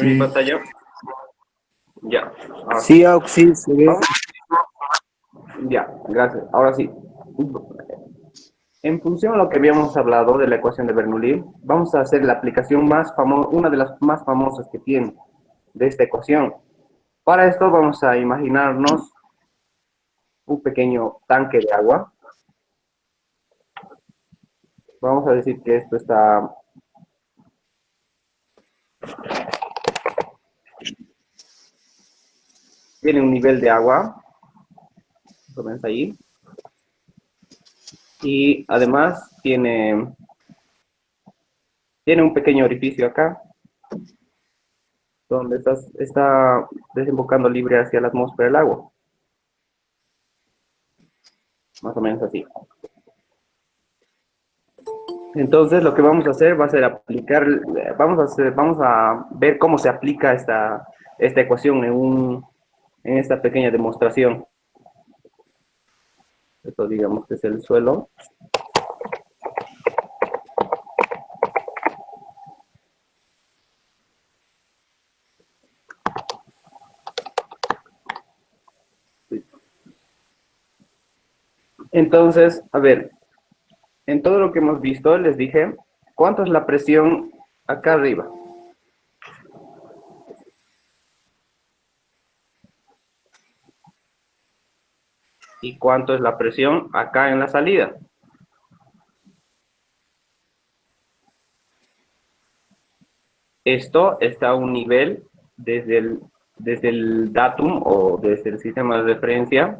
ver mi Sí. pantalla? Ya. Ahora Sí, Auxi, se ve. vamos. Ya, gracias. Ahora sí. En función a lo que habíamos hablado de la ecuación de Bernoulli, vamos a hacer la aplicación más famosa, una de las más famosas que tiene de esta ecuación. Para esto vamos a imaginarnos un pequeño tanque de agua. Vamos a decir que esto está... tiene un nivel de agua, comienza ahí, y además tiene un pequeño orificio acá, donde está desembocando libre hacia la atmósfera el agua. Más o menos así. Entonces lo que vamos a hacer va a ser aplicar, vamos a ver cómo se aplica esta ecuación en esta pequeña demostración. Esto digamos que es el suelo. Entonces, a ver, en todo lo que hemos visto, les dije, ¿cuánto es la presión acá arriba? ¿Y cuánto es la presión acá en la salida? Esto está a un nivel desde el datum o desde el sistema de referencia,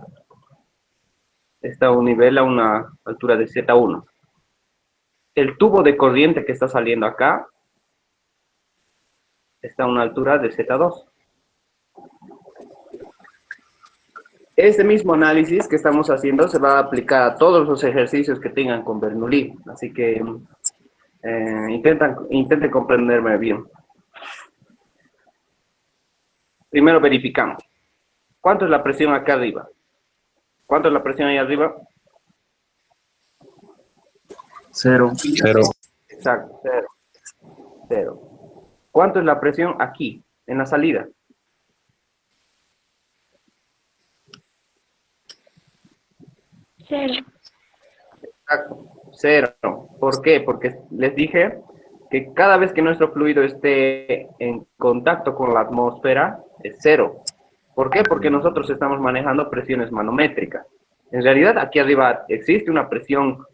está a un nivel a una altura de Z1. El tubo de corriente que está saliendo acá está a una altura de Z2. Este mismo análisis que estamos haciendo se va a aplicar a todos los ejercicios que tengan con Bernoulli, así que intenten comprenderme bien. Primero verificamos. ¿Cuánto es la presión acá arriba? ¿Cuánto es la presión ahí arriba? 0. Exacto, cero. Cero. ¿Cuánto es la presión aquí, en la salida? Cero. Exacto, cero. ¿Por qué? Porque les dije que cada vez que nuestro fluido esté en contacto con la atmósfera, es cero. ¿Por qué? Porque nosotros estamos manejando presiones manométricas. En realidad, aquí arriba existe una presión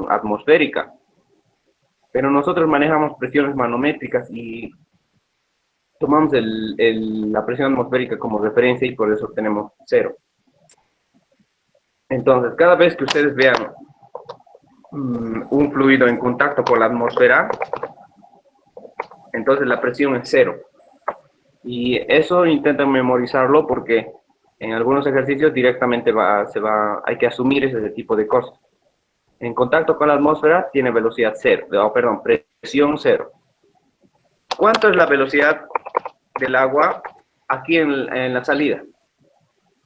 atmosférica, pero nosotros manejamos presiones manométricas y tomamos la presión atmosférica como referencia y por eso tenemos cero. Entonces, cada vez que ustedes vean un fluido en contacto con la atmósfera, entonces la presión es cero. Y eso intentan memorizarlo porque en algunos ejercicios directamente hay que asumir ese tipo de cosas. En contacto con la atmósfera tiene velocidad cero, presión cero. ¿Cuánto es la velocidad del agua aquí en la salida?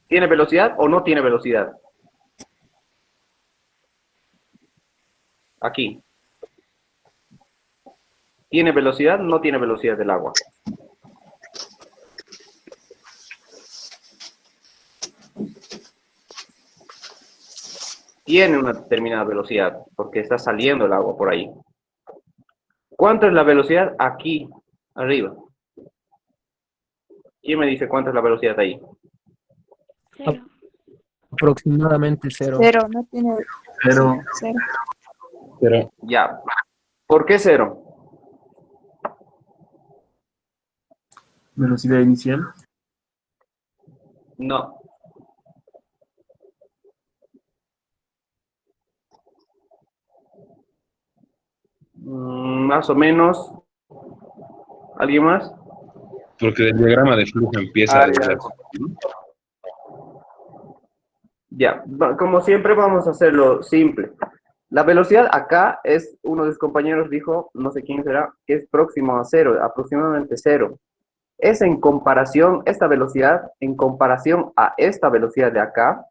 ¿Tiene velocidad o no tiene velocidad? Aquí. ¿Tiene velocidad o no tiene velocidad del agua? Tiene una determinada velocidad, porque está saliendo el agua por ahí. ¿Cuánto es la velocidad aquí, arriba? ¿Quién me dice cuánto es la velocidad ahí? Cero. Aproximadamente 0. Cero, no tiene. 0. Cero. Pero Ya. ¿Por qué cero? Velocidad inicial. No. Más o menos. ¿Alguien más? porque el diagrama de flujo empieza desde aquí. Ya, como siempre vamos a hacerlo simple. La velocidad acá es, uno de los compañeros dijo, no sé quién será, que es próximo a cero, aproximadamente cero. Es en comparación, esta velocidad, en comparación a esta velocidad de acá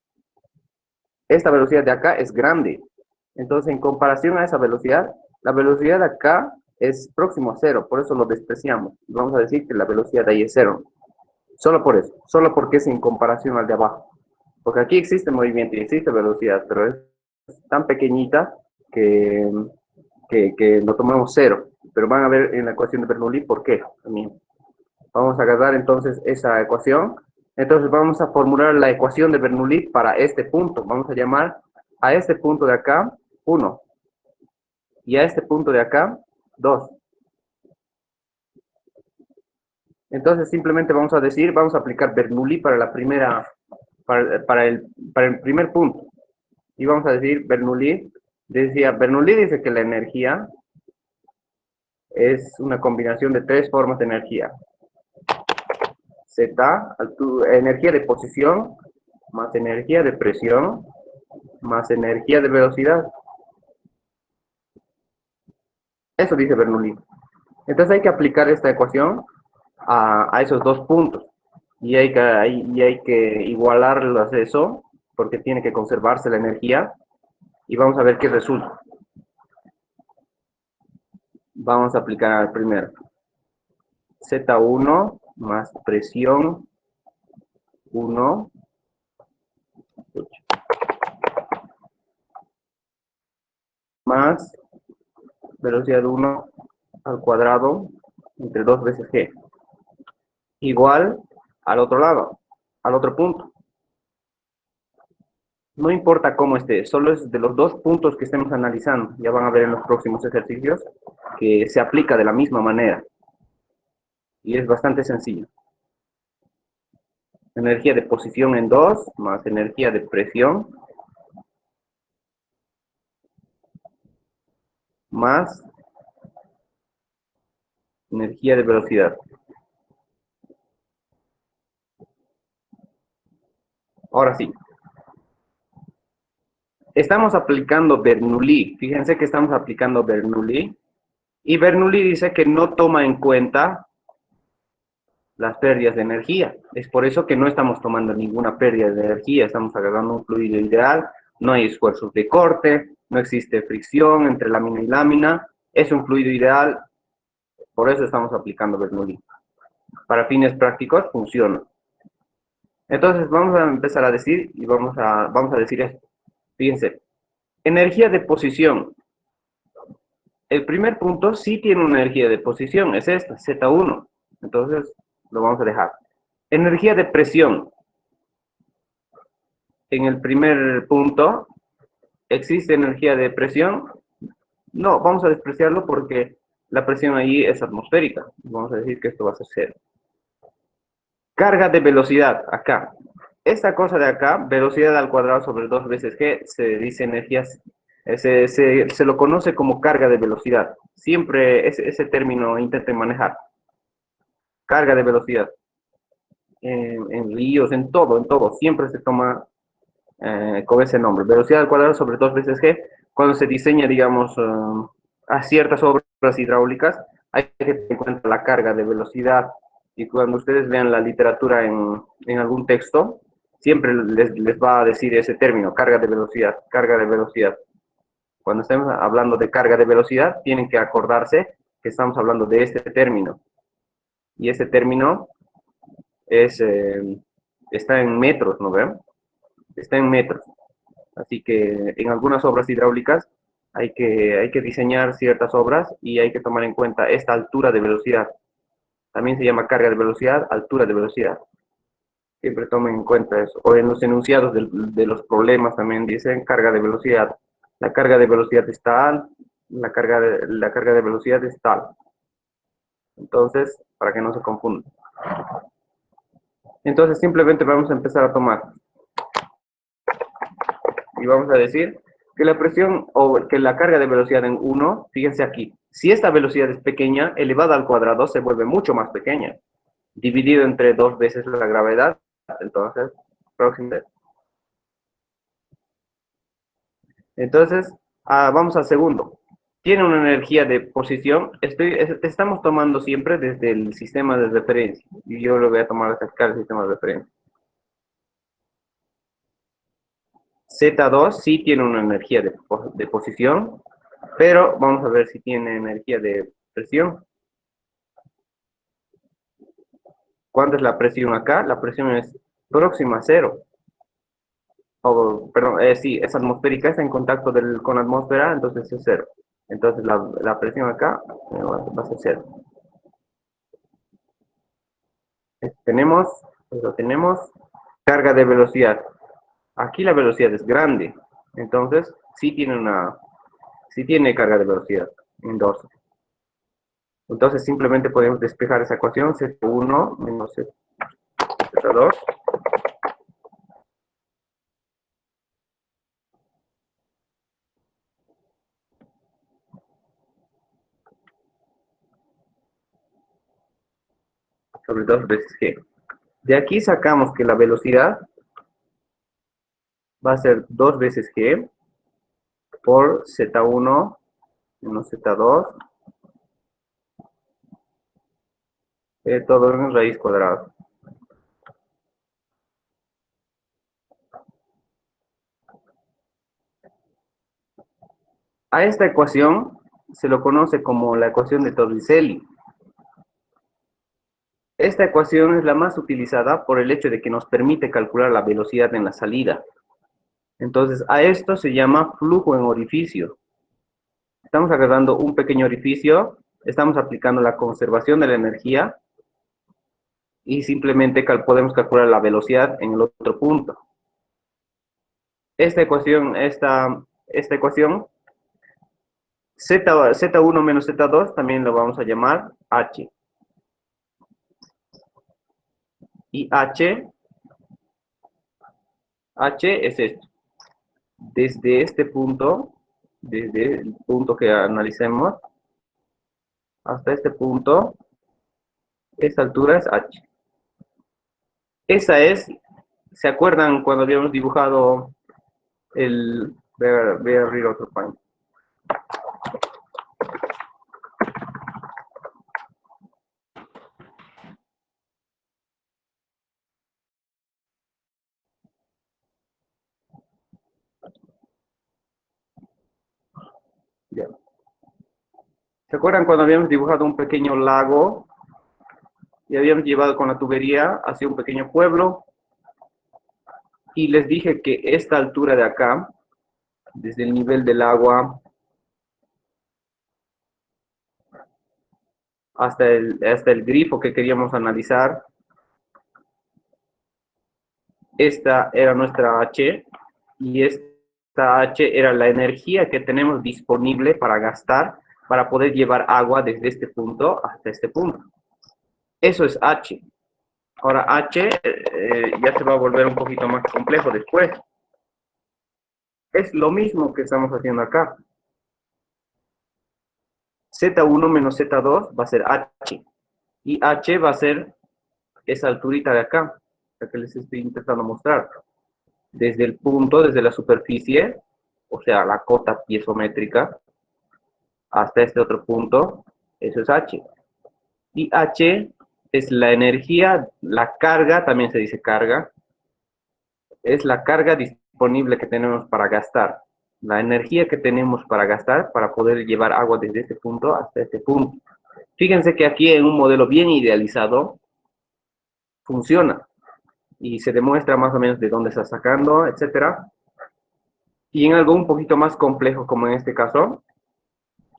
es grande. Entonces, en comparación a esa velocidad, la velocidad de acá es próximo a cero, por eso lo despreciamos. Vamos a decir que la velocidad de ahí es cero. Solo por eso, solo porque es en comparación al de abajo. Porque aquí existe movimiento y existe velocidad, pero es tan pequeñita que, que lo tomamos cero. Pero van a ver en la ecuación de Bernoulli por qué también. Vamos a agarrar entonces esa ecuación. Entonces vamos a formular la ecuación de Bernoulli para este punto. Vamos a llamar a este punto de acá 1 y a este punto de acá 2. Entonces simplemente vamos a decir, vamos a aplicar Bernoulli para la primera, para el primer punto. Y vamos a decir Bernoulli dice que la energía es una combinación de tres formas de energía. Z, energía de posición, más energía de presión, más energía de velocidad. Eso dice Bernoulli. Entonces hay que aplicar esta ecuación a esos dos puntos. Y hay que igualarlos a eso, porque tiene que conservarse la energía. Y vamos a ver qué resulta. Vamos a aplicar al primero. Z1 más presión 1 más velocidad 1 al cuadrado entre 2 veces g. Igual al otro lado, al otro punto. No importa cómo esté, solo es de los dos puntos que estemos analizando. Ya van a ver en los próximos ejercicios que se aplica de la misma manera. Y es bastante sencillo. Energía de posición en 2 más energía de presión más energía de velocidad. Ahora sí. Estamos aplicando Bernoulli. Fíjense que estamos aplicando Bernoulli. Y Bernoulli dice que no toma en cuenta las pérdidas de energía. Es por eso que no estamos tomando ninguna pérdida de energía. Estamos agarrando un fluido ideal. No hay esfuerzos de corte. No existe fricción entre lámina y lámina. Es un fluido ideal. Por eso estamos aplicando Bernoulli. Para fines prácticos funciona. Entonces vamos a empezar a decir y vamos a decir esto. Fíjense. Energía de posición. El primer punto sí tiene una energía de posición, es esta, Z1. Entonces, lo vamos a dejar. Energía de presión. En el primer punto, ¿existe energía de presión? No, vamos a despreciarlo porque la presión ahí es atmosférica. Vamos a decir que esto va a ser cero. Carga de velocidad, acá. Esta cosa de acá, velocidad al cuadrado sobre 2 veces g, se dice energías, se lo conoce como carga de velocidad. Siempre ese término intenten manejar. Carga de velocidad. En ríos, en todo, siempre se toma con ese nombre. Velocidad al cuadrado sobre 2 veces g. Cuando se diseña, digamos, a ciertas obras hidráulicas, hay que tener en cuenta la carga de velocidad. Y cuando ustedes vean la literatura en algún texto, siempre les va a decir ese término, carga de velocidad, carga de velocidad. Cuando estemos hablando de carga de velocidad, tienen que acordarse que estamos hablando de este término. Y ese término está en metros, ¿no ven? Está en metros. Así que en algunas obras hidráulicas hay que diseñar ciertas obras y hay que tomar en cuenta esta altura de velocidad. También se llama carga de velocidad, altura de velocidad. Siempre tomen en cuenta eso. O en los enunciados de los problemas también dicen carga de velocidad. La carga de velocidad es tal, la carga de velocidad es tal. Entonces, para que no se confundan. Entonces, simplemente vamos a empezar a tomar. Y vamos a decir que la presión o que la carga de velocidad en 1, fíjense aquí, si esta velocidad es pequeña, elevada al cuadrado se vuelve mucho más pequeña. Dividido entre 2 veces la gravedad, entonces, próximo. Entonces, vamos al segundo. Tiene una energía de posición. Estamos tomando siempre desde el sistema de referencia. Y yo lo voy a tomar hasta acá el sistema de referencia. Z2 sí tiene una energía de posición, pero vamos a ver si tiene energía de presión. ¿Cuánto es la presión acá? La presión es próxima a cero. O, perdón, sí, es atmosférica, está en contacto con la atmósfera, entonces es cero. Entonces la presión acá va a ser cero. Tenemos, lo tenemos, carga de velocidad. Aquí la velocidad es grande, entonces sí tiene carga de velocidad en dorso. Entonces simplemente podemos despejar esa ecuación, Z1 menos Z2. Sobre 2 veces G. De aquí sacamos que la velocidad va a ser 2 veces G por Z1 menos Z2, todo en raíz cuadrada. A esta ecuación se lo conoce como la ecuación de Torricelli. Esta ecuación es la más utilizada por el hecho de que nos permite calcular la velocidad en la salida. Entonces, a esto se llama flujo en orificio. Estamos agarrando un pequeño orificio, estamos aplicando la conservación de la energía y simplemente podemos calcular la velocidad en el otro punto. Esta ecuación, Z1 menos Z2 también lo vamos a llamar H. Y H es esto. Desde el punto que analicemos, hasta este punto, esta altura es H. ¿Se acuerdan cuando habíamos dibujado voy a abrir otro panel? Ya. ¿Se acuerdan cuando habíamos dibujado un pequeño lago y habíamos llevado con la tubería hacia un pequeño pueblo? Y les dije que esta altura de acá, desde el nivel del agua hasta el grifo que queríamos analizar, esta era nuestra H, y esta H era la energía que tenemos disponible para gastar para poder llevar agua desde este punto hasta este punto. Eso es H. Ahora H ya se va a volver un poquito más complejo después. Es lo mismo que estamos haciendo acá. Z1 menos Z2 va a ser H. Y H va a ser esa alturita de acá, la que les estoy intentando mostrar. Desde el punto, desde la superficie, o sea, la cota piezométrica, hasta este otro punto, eso es H. Y H es la energía, la carga, también se dice carga, es la carga disponible que tenemos para gastar. La energía que tenemos para gastar para poder llevar agua desde este punto hasta este punto. Fíjense que aquí en un modelo bien idealizado funciona y se demuestra más o menos de dónde está sacando, etcétera. Y en algo un poquito más complejo, como en este caso,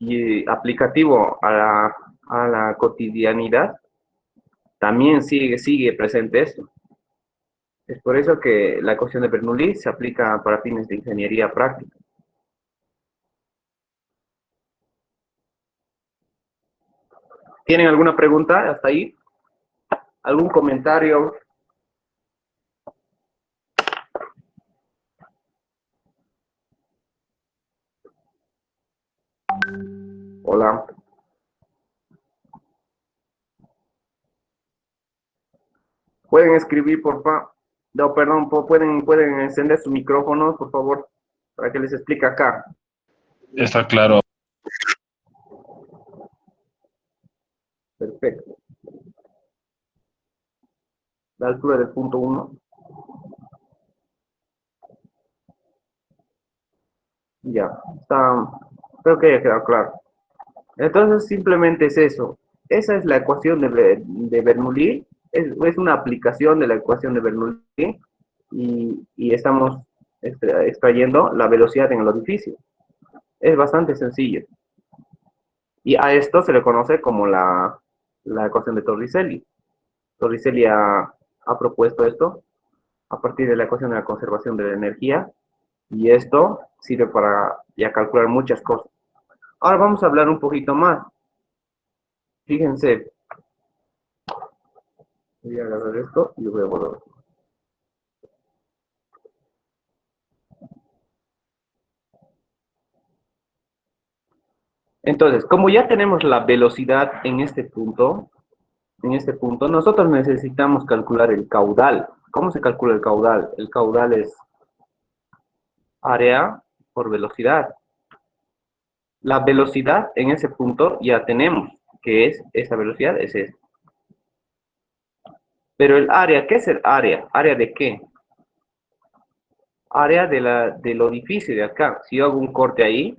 y aplicativo a la cotidianidad, también sigue presente esto. Es por eso que la ecuación de Bernoulli se aplica para fines de ingeniería práctica. ¿Tienen alguna pregunta hasta ahí? ¿Algún comentario? Hola. Pueden escribir, por favor. No, perdón, pueden encender sus micrófonos, por favor, para que les explique acá. Está claro. Perfecto. La altura del punto 1. Ya, creo que ya quedado claro. Entonces simplemente es eso. Esa es la ecuación de Bernoulli. Es una aplicación de la ecuación de Bernoulli y estamos extrayendo la velocidad en el orificio. Es bastante sencillo. Y a esto se le conoce como la ecuación de Torricelli. Torricelli ha propuesto esto a partir de la ecuación de la conservación de la energía y esto sirve para ya calcular muchas cosas. Ahora vamos a hablar un poquito más. Fíjense, voy a agarrar esto y lo voy a borrar. Entonces, como ya tenemos la velocidad en este punto, nosotros necesitamos calcular el caudal. ¿Cómo se calcula el caudal? El caudal es área por velocidad. La velocidad en ese punto ya tenemos, que es esa velocidad, es esta. Pero el área, ¿qué es el área? ¿Área de qué? Área del orificio de acá. Si yo hago un corte ahí,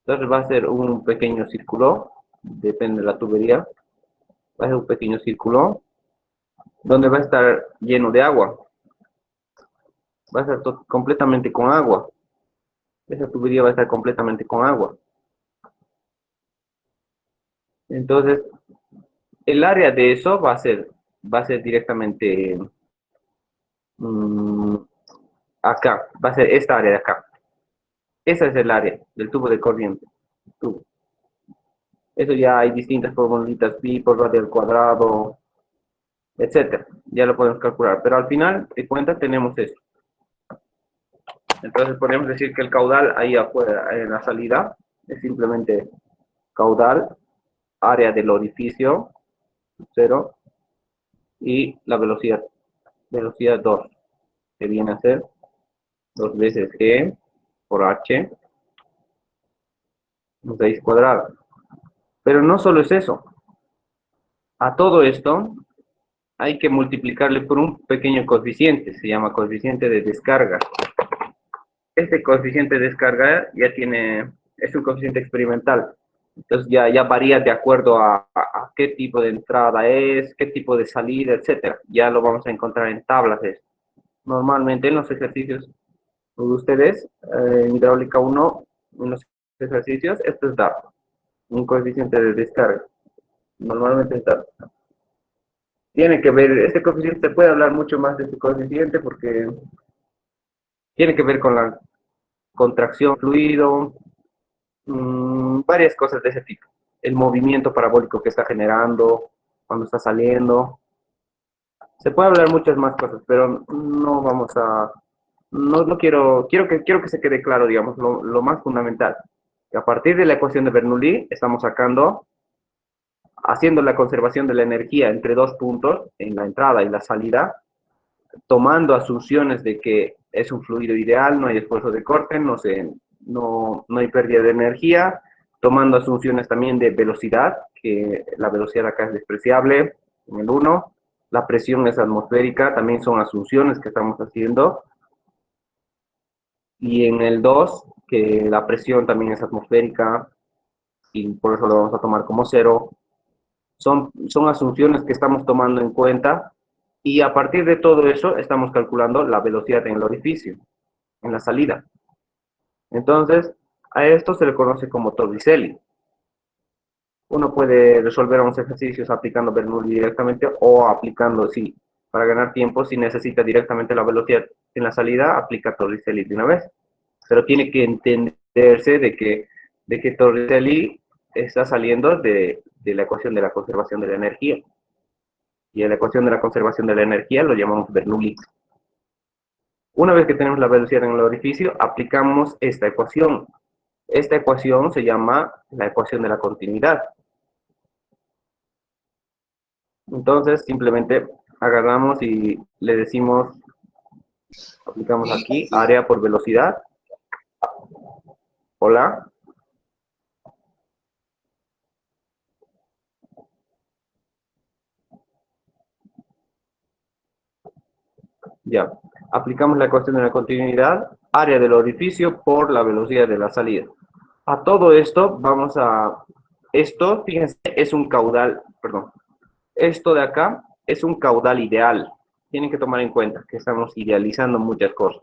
entonces va a ser un pequeño círculo, depende de la tubería, va a ser un pequeño círculo, donde va a estar lleno de agua. Va a estar completamente con agua. Esa tubería va a estar completamente con agua. Entonces, el área de eso va a ser directamente acá, va a ser esta área de acá. Esa es el área del tubo de corriente. Tubo. Eso ya hay distintas formulitas, pi por radio al cuadrado, etcétera. Ya lo podemos calcular, pero al final de cuentas tenemos eso. Entonces podemos decir que el caudal ahí afuera, en la salida, es simplemente caudal, área del orificio, 0, y la velocidad, velocidad 2, que viene a ser 2 veces G por H, raíz cuadrada. Pero no solo es eso. A todo esto hay que multiplicarle por un pequeño coeficiente, se llama coeficiente de descarga. Este coeficiente de descarga es un coeficiente experimental. Entonces ya varía de acuerdo a qué tipo de entrada es, qué tipo de salida, etcétera. Ya lo vamos a encontrar en tablas. Normalmente en los ejercicios de ustedes, en hidráulica 1, en los ejercicios, esto es dado, un coeficiente de descarga. Normalmente es dado. Tiene que ver, este coeficiente, se puede hablar mucho más de este coeficiente porque tiene que ver con la contracción fluido, varias cosas de ese tipo. El movimiento parabólico que está generando cuando está saliendo. Se puede hablar muchas más cosas, pero no vamos a... No quiero que se quede claro, digamos, lo más fundamental. Que a partir de la ecuación de Bernoulli estamos haciendo la conservación de la energía entre dos puntos, en la entrada y la salida, tomando asunciones de que es un fluido ideal, no hay esfuerzo de corte, no hay pérdida de energía, tomando asunciones también de velocidad, que la velocidad acá es despreciable, en el 1, la presión es atmosférica, también son asunciones que estamos haciendo, y en el 2, que la presión también es atmosférica, y por eso lo vamos a tomar como 0, son asunciones que estamos tomando en cuenta, y a partir de todo eso estamos calculando la velocidad en el orificio, en la salida. Entonces, a esto se le conoce como Torricelli. Uno puede resolver unos ejercicios aplicando Bernoulli directamente o aplicando, sí, para ganar tiempo, si necesita directamente la velocidad en la salida, aplica Torricelli de una vez. Pero tiene que entenderse de que Torricelli está saliendo de la ecuación de la conservación de la energía. Y en la ecuación de la conservación de la energía lo llamamos Bernoulli. Una vez que tenemos la velocidad en el orificio, aplicamos esta ecuación. Esta ecuación se llama la ecuación de la continuidad. Entonces, simplemente agarramos y le decimos, aplicamos aquí, área por velocidad. Hola. Ya. Aplicamos la ecuación de la continuidad, área del orificio por la velocidad de la salida. A todo esto vamos a Esto, fíjense, es un caudal, perdón, esto de acá es un caudal ideal. Tienen que tomar en cuenta que estamos idealizando muchas cosas.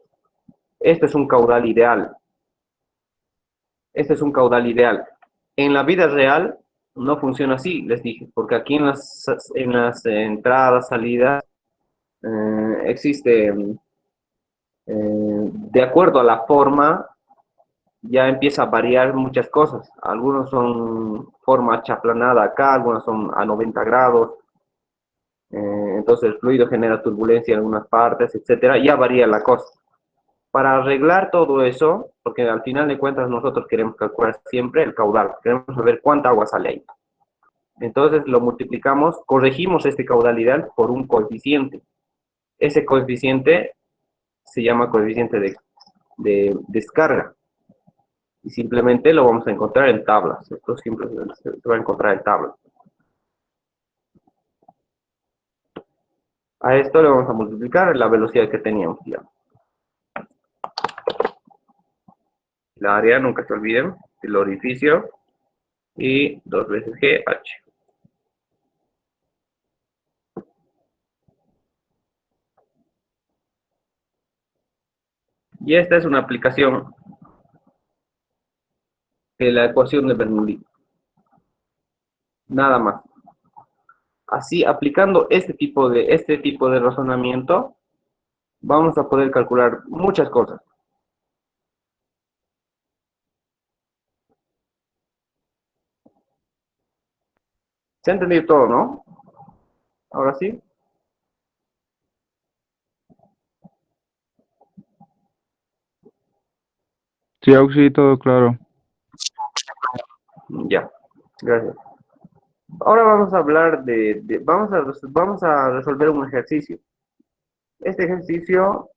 Este es un caudal ideal. Este es un caudal ideal. En la vida real no funciona así, les dije, porque aquí en las entradas, salidas, existe, de acuerdo a la forma, ya empieza a variar muchas cosas. Algunos son forma achaplanada acá, algunos son a 90 grados, entonces el fluido genera turbulencia en algunas partes, etcétera, ya varía la cosa. Para arreglar todo eso, porque al final de cuentas nosotros queremos calcular siempre el caudal, queremos saber cuánta agua sale ahí. Entonces lo multiplicamos, corregimos este caudal ideal por un coeficiente. Ese coeficiente se llama coeficiente de descarga. Y simplemente lo vamos a encontrar en tablas. Esto siempre se va a encontrar en tablas. A esto le vamos a multiplicar la velocidad que teníamos ya. La área, nunca se olviden, el orificio y 2 veces GH. Y esta es una aplicación de la ecuación de Bernoulli. Nada más. Así, aplicando este tipo de razonamiento, vamos a poder calcular muchas cosas. ¿Se ha entendido todo, no? Ahora sí. Sí, Auxi, todo claro. Ya, gracias. Ahora vamos a hablar vamos a resolver un ejercicio. Este ejercicio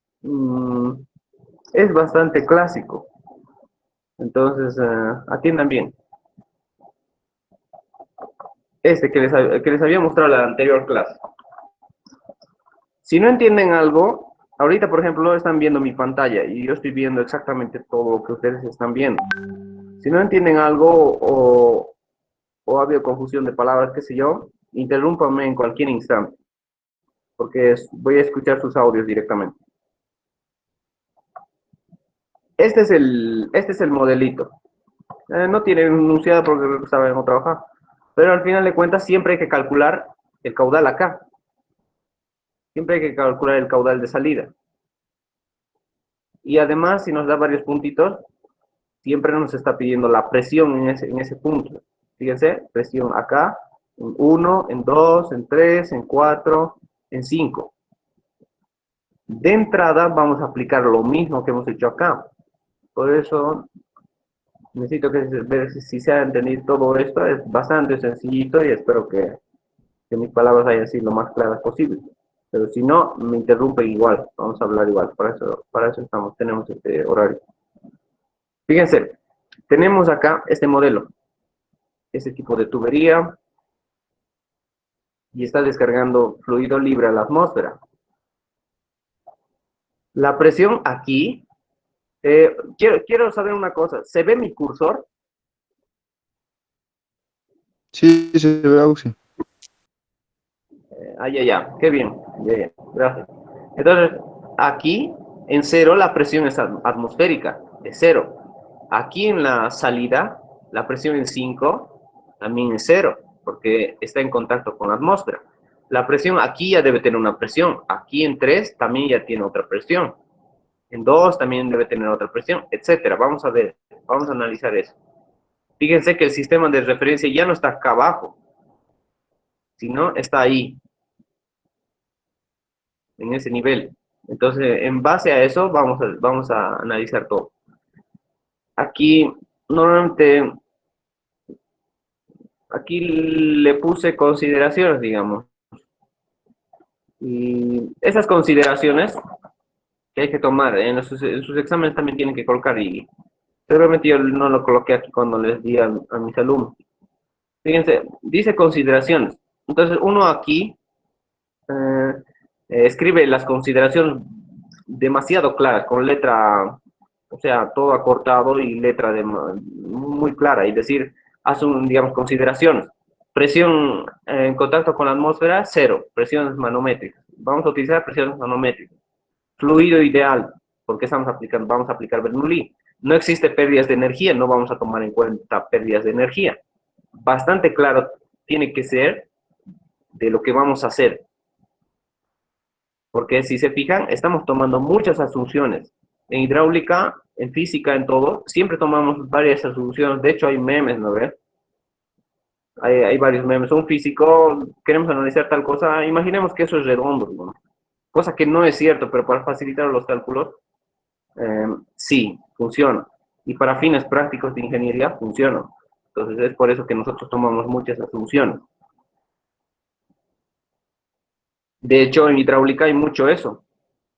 es bastante clásico. Entonces, atiendan bien. Este que les había mostrado en la anterior clase. Si no entienden algo, ahorita, por ejemplo, están viendo mi pantalla y yo estoy viendo exactamente todo lo que ustedes están viendo. Si no entienden algo o ha habido confusión de palabras, qué sé yo, interrúmpame en cualquier instante, porque voy a escuchar sus audios directamente. Este es el modelito. No tiene enunciado porque saben no trabajar, pero al final de cuentas siempre hay que calcular el caudal acá. Siempre hay que calcular el caudal de salida. Y además, si nos da varios puntitos, siempre nos está pidiendo la presión en ese punto. Fíjense, presión acá, en 1, en 2, en 3, en 4, en 5. De entrada vamos a aplicar lo mismo que hemos hecho acá. Por eso necesito ver si se ha entendido todo esto. Es bastante sencillito y espero que mis palabras hayan sido lo más claras posible. Pero si no, me interrumpen igual. Vamos a hablar igual. Para eso tenemos este horario. Fíjense, tenemos acá este modelo. Este tipo de tubería. Y está descargando fluido libre a la atmósfera. La presión aquí, quiero saber una cosa, ¿se ve mi cursor? Sí, se ve, Auxi. Ya, qué bien, ya, gracias. Entonces, aquí en 0 la presión es atmosférica, es 0. Aquí en la salida, la presión en 5 también es 0, porque está en contacto con la atmósfera. La presión aquí ya debe tener una presión, aquí en 3 también ya tiene otra presión. En 2 también debe tener otra presión, etcétera. Vamos a ver, vamos a analizar eso. Fíjense que el sistema de referencia ya no está acá abajo, sino está ahí, en ese nivel. Entonces, en base a eso, vamos a analizar todo. Aquí, normalmente, aquí le puse consideraciones, digamos. Y esas consideraciones que hay que tomar, en sus exámenes también tienen que colocar, y seguramente yo no lo coloqué aquí cuando les di a mis alumnos. Fíjense, dice consideraciones. Entonces, uno aquí escribe las consideraciones demasiado claras, con letra, o sea, todo acortado y letra muy clara. Y decir, digamos, consideraciones. Presión en contacto con la atmósfera, 0, presiones manométricas. Vamos a utilizar presiones manométricas. Fluido ideal, porque estamos aplicando, vamos a aplicar Bernoulli. No existe pérdidas de energía, no vamos a tomar en cuenta pérdidas de energía. Bastante claro tiene que ser de lo que vamos a hacer. Porque si se fijan, estamos tomando muchas asunciones. En hidráulica, en física, en todo, siempre tomamos varias asunciones. De hecho, hay memes, ¿no ves? Hay varios memes. Un físico, queremos analizar tal cosa, imaginemos que eso es redondo, ¿no? Cosa que no es cierto, pero para facilitar los cálculos, sí, funciona. Y para fines prácticos de ingeniería, funciona. Entonces es por eso que nosotros tomamos muchas asunciones. De hecho, en hidráulica hay mucho eso.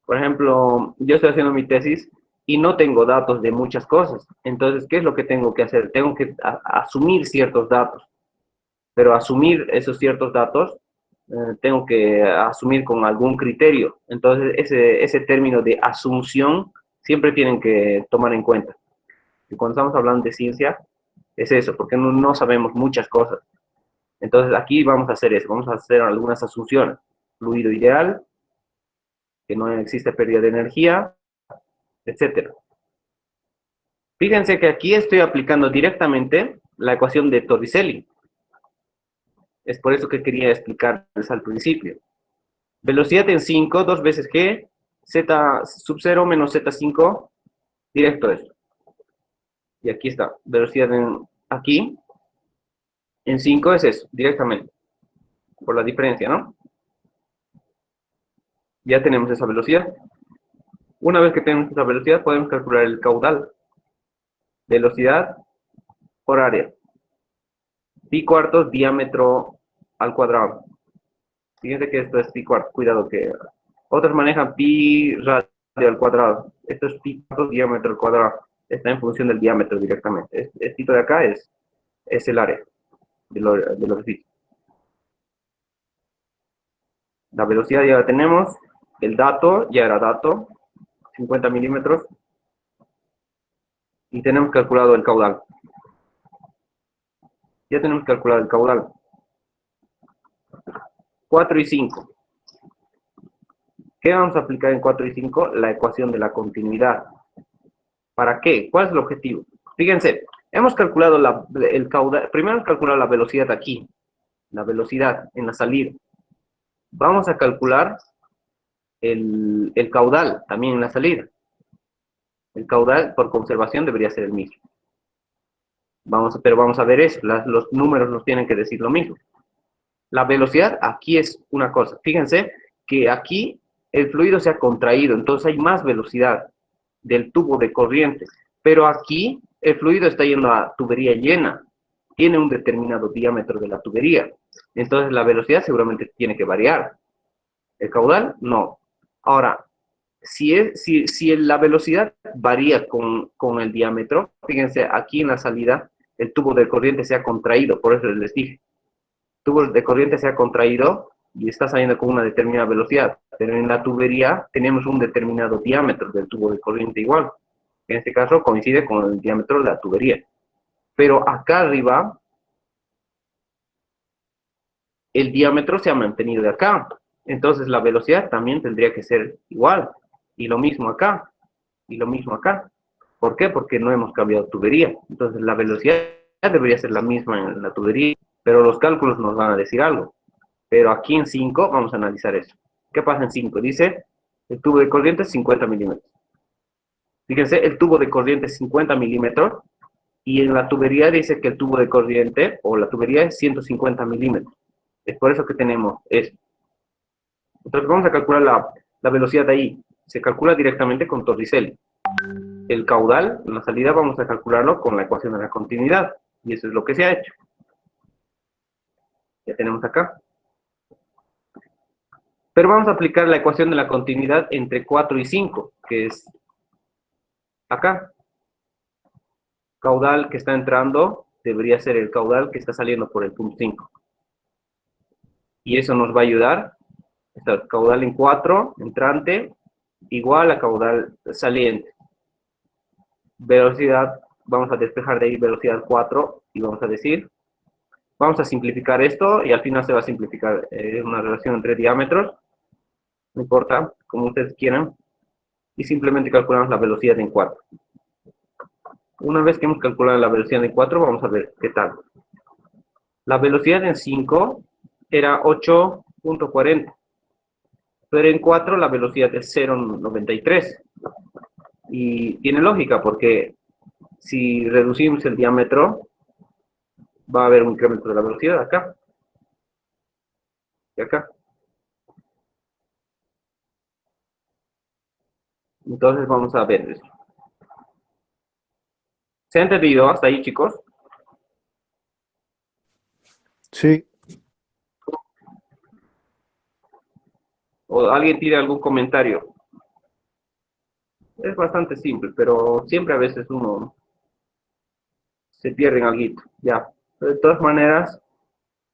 Por ejemplo, yo estoy haciendo mi tesis y no tengo datos de muchas cosas. Entonces, ¿qué es lo que tengo que hacer? Tengo que asumir ciertos datos. Pero asumir esos ciertos datos, tengo que asumir con algún criterio. Entonces, ese término de asunción siempre tienen que tomar en cuenta. Y cuando estamos hablando de ciencia, es eso, porque no sabemos muchas cosas. Entonces, aquí vamos a hacer eso, vamos a hacer algunas asunciones. Fluido ideal, que no existe pérdida de energía, etcétera. Fíjense que aquí estoy aplicando directamente la ecuación de Torricelli. Es por eso que quería explicarles al principio. Velocidad en 5, 2 veces g, z sub 0 menos z5, directo esto. Y aquí está, velocidad aquí, en 5 es eso, directamente, por la diferencia, ¿no? Ya tenemos esa velocidad. Una vez que tenemos esa velocidad, podemos calcular el caudal. Velocidad por área. Pi cuartos, diámetro al cuadrado. Fíjense que esto es pi cuartos, cuidado que otros manejan pi radio al cuadrado. Esto es pi cuartos, diámetro al cuadrado. Está en función del diámetro directamente. Este de acá es el área del orificio. La velocidad ya la tenemos. El dato, ya era dato, 50 milímetros. Y tenemos calculado el caudal. Ya tenemos calculado el caudal. 4 y 5. ¿Qué vamos a aplicar en 4 y 5? La ecuación de la continuidad. ¿Para qué? ¿Cuál es el objetivo? Fíjense, hemos calculado el caudal. Primero hemos calculado la velocidad aquí. La velocidad en la salida. Vamos a calcular el caudal también en la salida. El caudal por conservación debería ser el mismo. Pero vamos a ver eso. Los números nos tienen que decir lo mismo. La velocidad aquí es una cosa. Fíjense que aquí el fluido se ha contraído, entonces hay más velocidad del tubo de corriente. Pero aquí el fluido está yendo a tubería llena. Tiene un determinado diámetro de la tubería. Entonces la velocidad seguramente tiene que variar. ¿El caudal? No. Ahora, si la velocidad varía con el diámetro, fíjense, aquí en la salida el tubo de corriente se ha contraído, por eso les dije. El tubo de corriente se ha contraído y está saliendo con una determinada velocidad, pero en la tubería tenemos un determinado diámetro del tubo de corriente igual. En este caso coincide con el diámetro de la tubería. Pero acá arriba, el diámetro se ha mantenido de acá. Entonces la velocidad también tendría que ser igual. Y lo mismo acá. Y lo mismo acá. ¿Por qué? Porque no hemos cambiado tubería. Entonces la velocidad debería ser la misma en la tubería. Pero los cálculos nos van a decir algo. Pero aquí en 5 vamos a analizar eso. ¿Qué pasa en 5? Dice, el tubo de corriente es 50 milímetros. Fíjense, el tubo de corriente es 50 milímetros. Y en la tubería dice que el tubo de corriente, o la tubería es 150 milímetros. Es por eso que tenemos esto. Entonces vamos a calcular la velocidad de ahí. Se calcula directamente con Torricelli. El caudal, en la salida, vamos a calcularlo con la ecuación de la continuidad. Y eso es lo que se ha hecho. Ya tenemos acá. Pero vamos a aplicar la ecuación de la continuidad entre 4 y 5, que es acá. Caudal que está entrando debería ser el caudal que está saliendo por el punto 5. Y eso nos va a ayudar. Está caudal en 4, entrante, igual a caudal saliente. Velocidad vamos a despejar de ahí velocidad 4 y vamos a decir, vamos a simplificar esto y al final se va a simplificar una relación entre diámetros, no importa, como ustedes quieran, y simplemente calculamos la velocidad en 4. Una vez que hemos calculado la velocidad en 4, vamos a ver qué tal. La velocidad en 5 era 8.40, pero en 4 la velocidad es 0.93. Y tiene lógica porque si reducimos el diámetro, va a haber un incremento de la velocidad acá y acá. Entonces vamos a ver eso. ¿Se ha entendido hasta ahí, chicos? Sí. ¿O alguien tiene algún comentario? Es bastante simple, pero siempre a veces uno se pierde en algo. Ya. Pero de todas maneras,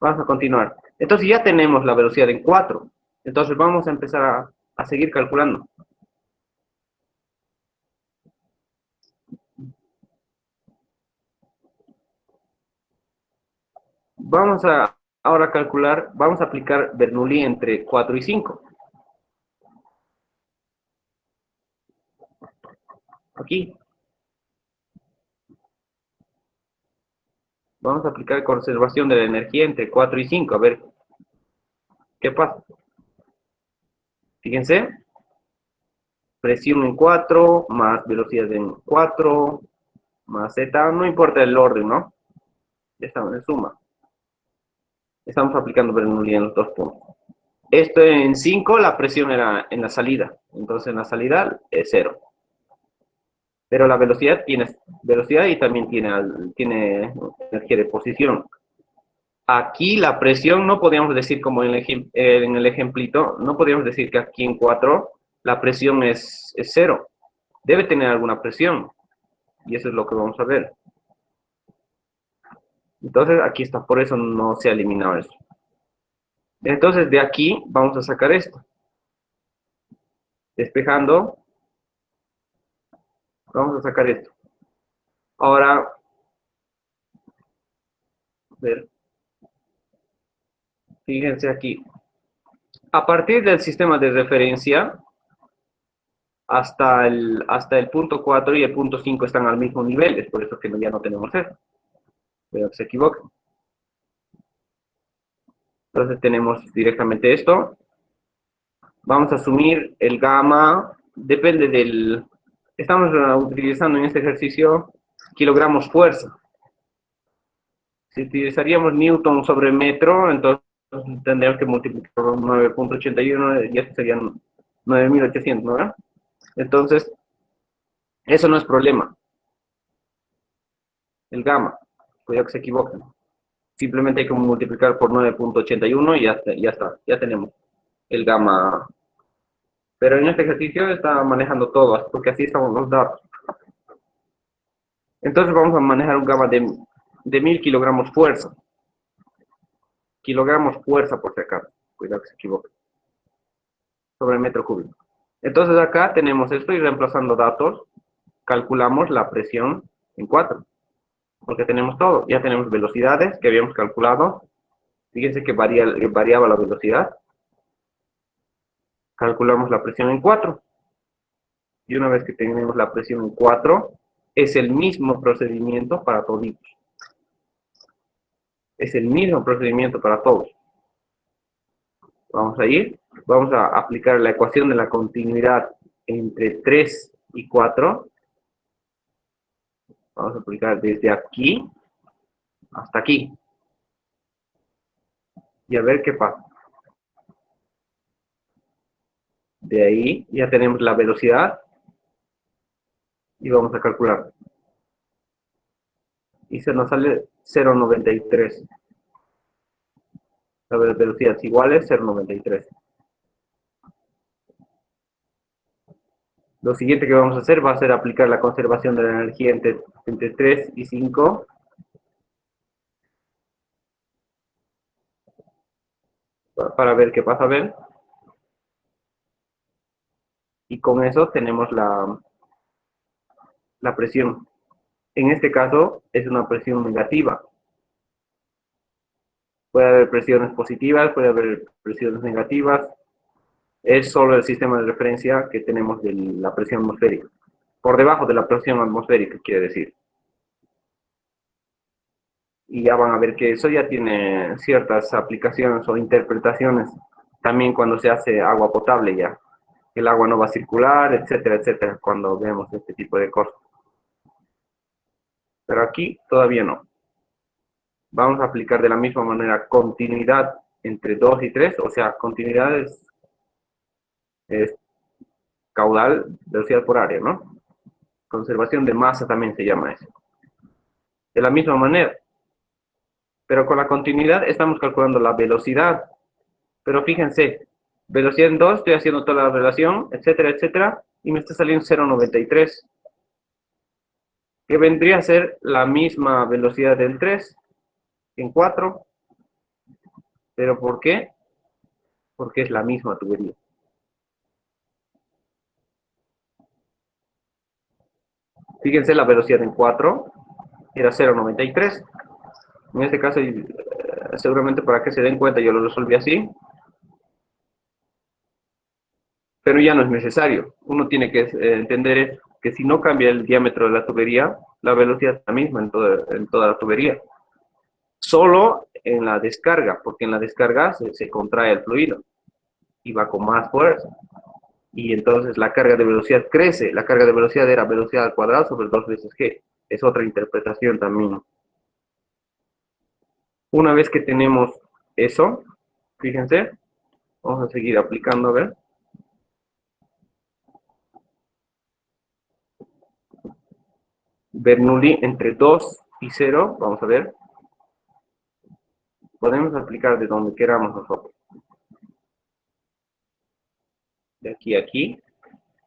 vamos a continuar. Entonces ya tenemos la velocidad en 4. Entonces vamos a empezar a seguir calculando. Vamos a ahora calcular, vamos a aplicar Bernoulli entre 4 y 5. Aquí. Vamos a aplicar conservación de la energía entre 4 y 5. A ver qué pasa. Fíjense. Presión en 4, más velocidad en 4, más Z. No importa el orden, ¿no? Ya estamos en suma. Estamos aplicando Bernoulli en los dos puntos. Esto en 5, la presión era en la salida. Entonces en la salida es 0. Pero la velocidad tiene velocidad y también tiene energía de posición. Aquí la presión no podríamos decir como en el ejemplito, no podríamos decir que aquí en 4 la presión es 0. Debe tener alguna presión. Y eso es lo que vamos a ver. Entonces aquí está, por eso no se ha eliminado eso. Entonces de aquí vamos a sacar esto. Despejando, vamos a sacar esto. Ahora, a ver, fíjense aquí. A partir del sistema de referencia, hasta el punto 4 y el punto 5 están al mismo nivel, es por eso que ya no tenemos eso. Pero se equivocan. Entonces tenemos directamente esto. Vamos a asumir el gamma, depende del... Estamos utilizando en este ejercicio kilogramos fuerza. Si utilizaríamos newton sobre metro, entonces tendríamos que multiplicar por 9.81 y esto serían 9.800, ¿no? Entonces, eso no es problema. El gamma, cuidado que se equivoquen. Simplemente hay que multiplicar por 9.81 y ya está, ya tenemos el gamma. Pero en este ejercicio está manejando todo, porque así estamos los datos. Entonces vamos a manejar un gamma de 1000 kilogramos fuerza. Kilogramos fuerza por si acaso. Cuidado que se equivoque. Sobre metro cúbico. Entonces acá tenemos esto y reemplazando datos, calculamos la presión en 4. Porque tenemos todo. Ya tenemos velocidades que habíamos calculado. Fíjense que variaba la velocidad. Calculamos la presión en 4. Y una vez que tenemos la presión en 4, es el mismo procedimiento para toditos. Es el mismo procedimiento para todos. Vamos a ir, vamos a aplicar la ecuación de la continuidad entre 3 y 4. Vamos a aplicar desde aquí hasta aquí. Y a ver qué pasa. De ahí ya tenemos la velocidad. Y vamos a calcular. Y se nos sale 0.93. La velocidad es igual a 0.93. Lo siguiente que vamos a hacer va a ser aplicar la conservación de la energía entre 3 y 5. Para ver qué pasa a ver. Y con eso tenemos la presión En este caso es una presión negativa. Puede haber presiones positivas, puede haber presiones negativas. Es solo el sistema de referencia que tenemos de la presión atmosférica. Por debajo de la presión atmosférica, quiere decir. Y ya van a ver que eso ya tiene ciertas aplicaciones o interpretaciones también cuando se hace agua potable ya. El agua no va a circular, etcétera, etcétera, cuando vemos este tipo de cosas. Pero aquí todavía no. Vamos a aplicar de la misma manera continuidad entre 2 y 3, o sea, continuidad es caudal, velocidad por área, ¿no? Conservación de masa también se llama eso. De la misma manera. Pero con la continuidad estamos calculando la velocidad. Pero fíjense, velocidad en 2, estoy haciendo toda la relación, etcétera, etcétera, y me está saliendo 0,93. Que vendría a ser la misma velocidad en 3, en 4. ¿Pero por qué? Porque es la misma tubería. Fíjense, la velocidad en 4 era 0,93. En este caso, seguramente para que se den cuenta, yo lo resolví así. Pero ya no es necesario. Uno tiene que entender que si no cambia el diámetro de la tubería, la velocidad es la misma en toda la tubería. Solo en la descarga, porque en la descarga se contrae el fluido y va con más fuerza. Y entonces la carga de velocidad crece. La carga de velocidad era velocidad al cuadrado sobre 2 veces g. Es otra interpretación también. Una vez que tenemos eso, fíjense, vamos a seguir aplicando, a ver. Bernoulli entre 2 y 0, vamos a ver. Podemos aplicar de donde queramos nosotros. De aquí a aquí.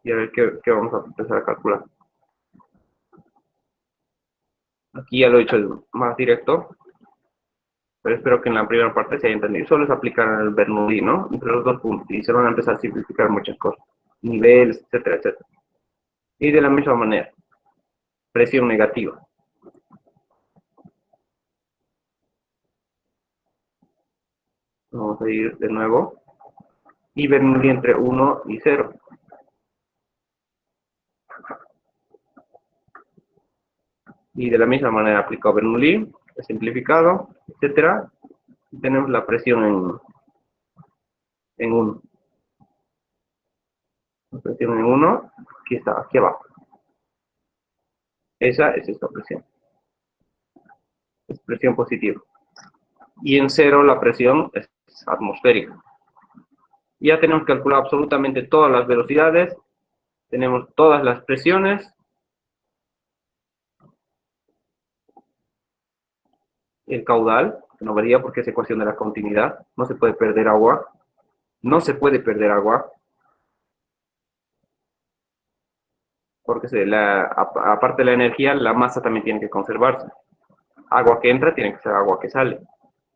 Y a ver qué vamos a empezar a calcular. Aquí ya lo he hecho más directo. Pero espero que en la primera parte se haya entendido. Solo es aplicar el Bernoulli, ¿no? Entre los dos puntos. Y se van a empezar a simplificar muchas cosas. Niveles, etcétera, etcétera. Y de la misma manera. Presión negativa. Vamos a ir de nuevo. Y Bernoulli entre 1 y 0. Y de la misma manera aplicado Bernoulli, simplificado, etcétera. Y tenemos la presión en 1. La presión en 1, aquí está, aquí abajo. Esa es esta presión. Es presión positiva. Y en 0 la presión es atmosférica. Ya tenemos calculado absolutamente todas las velocidades. Tenemos todas las presiones. El caudal, que no varía porque es ecuación de la continuidad. No se puede perder agua. No se puede perder agua. Porque aparte de la energía, la masa también tiene que conservarse. Agua que entra tiene que ser agua que sale.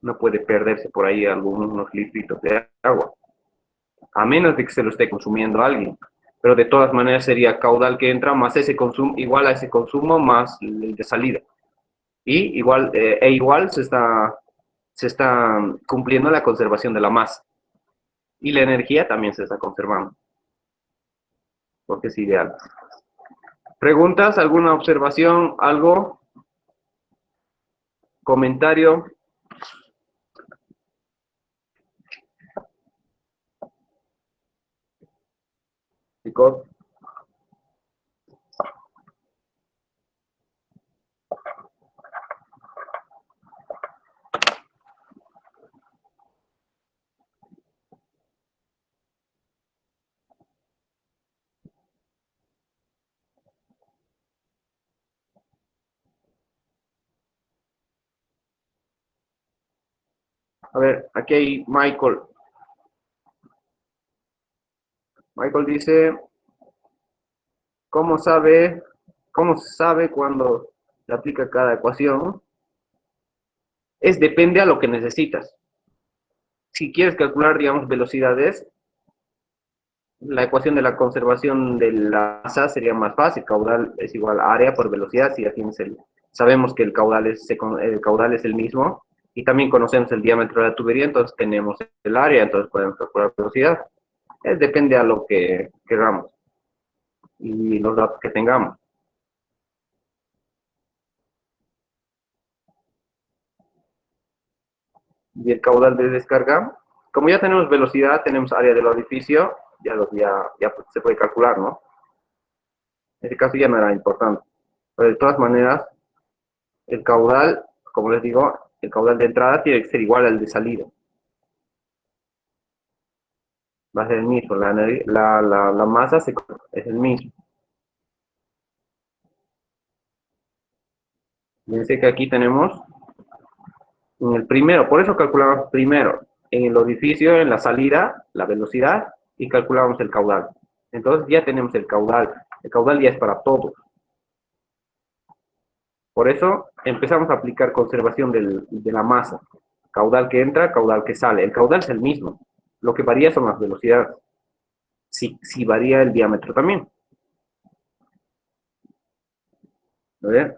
No puede perderse por ahí algunos litritos de agua. A menos de que se lo esté consumiendo alguien. Pero de todas maneras sería caudal que entra más ese consumo, igual a ese consumo más el de salida. Y igual se está cumpliendo la conservación de la masa. Y la energía también se está conservando. Porque es ideal. ¿Preguntas? ¿Alguna observación? ¿Algo? ¿Comentario? Chicos. A ver, aquí hay Michael. Michael dice, ¿cómo se sabe cuando se aplica cada ecuación? Depende a lo que necesitas. Si quieres calcular, digamos, velocidades, La ecuación de la conservación de la masa sería más fácil. Caudal es igual a área por velocidad. Si ya tienes sabemos que el caudal es el mismo y también conocemos el diámetro de la tubería, entonces tenemos el área, entonces podemos calcular velocidad. Depende a lo que queramos y los datos que tengamos. Y el caudal de descarga, como ya tenemos velocidad, tenemos área del orificio, ya se puede calcular, ¿no? En este caso ya no era importante. Pero de todas maneras, el caudal, como les digo, el caudal de entrada tiene que ser igual al de salida. Va a ser el mismo, la masa es el mismo. Fíjense que aquí tenemos en el primero, por eso calculamos primero en el orificio, en la salida, la velocidad y calculamos el caudal. Entonces ya tenemos el caudal ya es para todos. Por eso empezamos a aplicar conservación de la masa. Caudal que entra, caudal que sale. El caudal es el mismo. Lo que varía son las velocidades. Si varía el diámetro también. ¿Lo ven?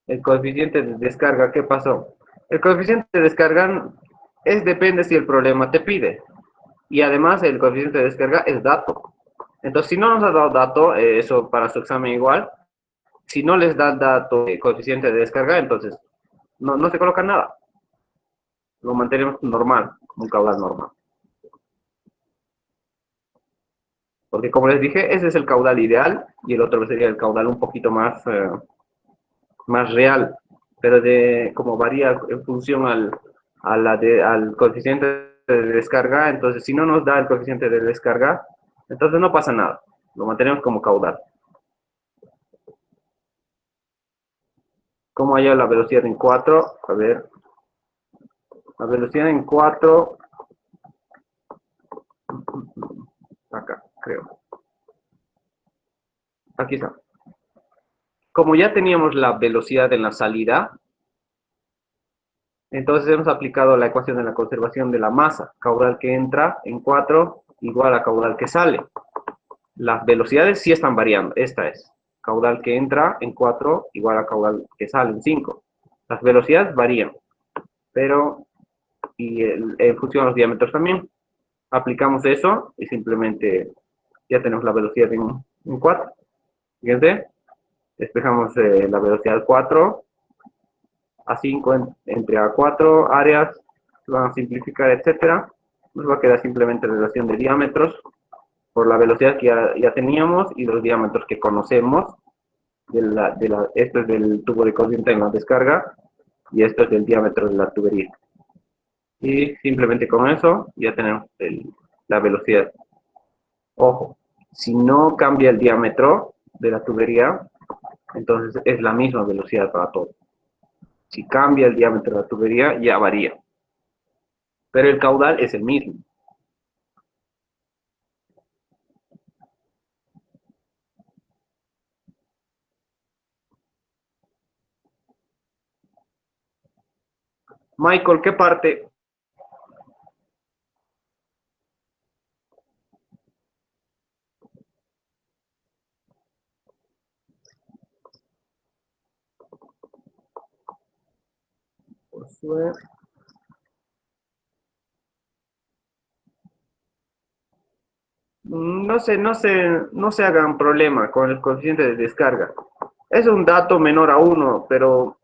El coeficiente de descarga, ¿qué pasó? El coeficiente de descarga depende si el problema te pide. Y además el coeficiente de descarga es dato. Entonces, si no nos ha dado dato, eso para su examen igual, si no les da dato coeficiente de descarga, entonces no se coloca nada. Lo mantenemos normal, como un caudal normal. Porque como les dije, ese es el caudal ideal y el otro sería el caudal un poquito más real. Pero como varía en función al coeficiente de descarga, entonces si no nos da el coeficiente de descarga, entonces no pasa nada. Lo mantenemos como caudal. ¿Cómo haya la velocidad en 4? A ver. La velocidad en 4. Acá, creo. Aquí está. Como ya teníamos la velocidad en la salida, entonces hemos aplicado la ecuación de la conservación de la masa. Caudal que entra en 4 igual a caudal que sale. Las velocidades sí están variando. Esta es. Caudal que entra en 4 igual a caudal que sale en 5. Las velocidades varían. Pero, en función de los diámetros también. Aplicamos eso y simplemente ya tenemos la velocidad en 4. Fíjense. Despejamos la velocidad 4 a 5 entre a 4 áreas, van a simplificar, etcétera. Nos va a quedar simplemente relación de diámetros por la velocidad que ya teníamos y los diámetros que conocemos. Esto es del tubo de corriente en la descarga y esto es del diámetro de la tubería. Y simplemente con eso ya tenemos la velocidad. Ojo, si no cambia el diámetro de la tubería, entonces es la misma velocidad para todo. Si cambia el diámetro de la tubería, ya varía. Pero el caudal es el mismo. Michael, ¿qué parte? No se hagan problema con el coeficiente de descarga. Es un dato menor a 1, pero